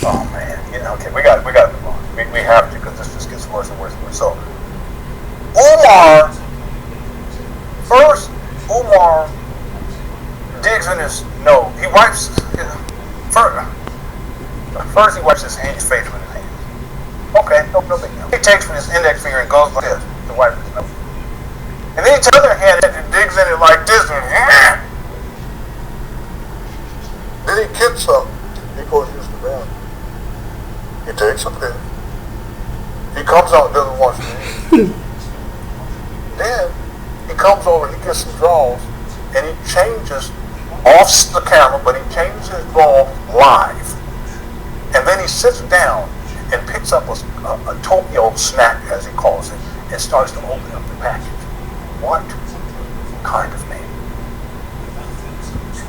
Oh man. Okay, we got to move on. We have to, because this just gets worse and worse and worse. So Umar digs in his nose. He wipes first he wipes his face with his hand. Okay, no big deal. He takes from his index finger and goes like this to wipe his nose. And then he takes the other hand and digs in it like this. Then he gets up. He goes use the bathroom. He takes a pill. He comes out and doesn't wash his hands. Then he comes over, he gets some drawers, and he changes off the camera, but he changes his drawers live. And then he sits down and picks up a Tokyo snack, as he calls it, and starts to open up the package. What kind of man?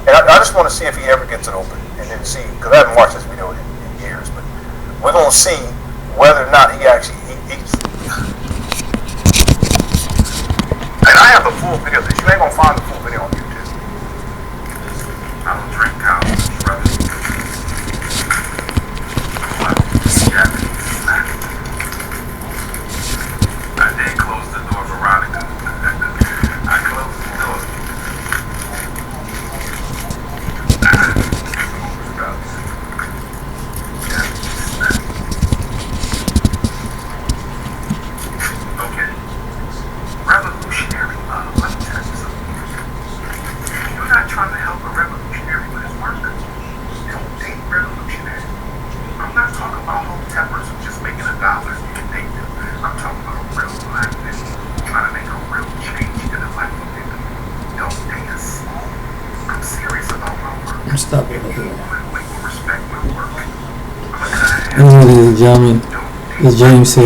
And I just want to see if he ever gets it open, and then see, because I haven't watched this video in years, but we're going to see whether or not he actually eats. And I have the full video. You ain't going to find the full video on YouTube. I don't drink cows, brother. Japanese snack. I did close the door, Veronica. I closed the door. stop it right here. Ladies and gentlemen, as James said.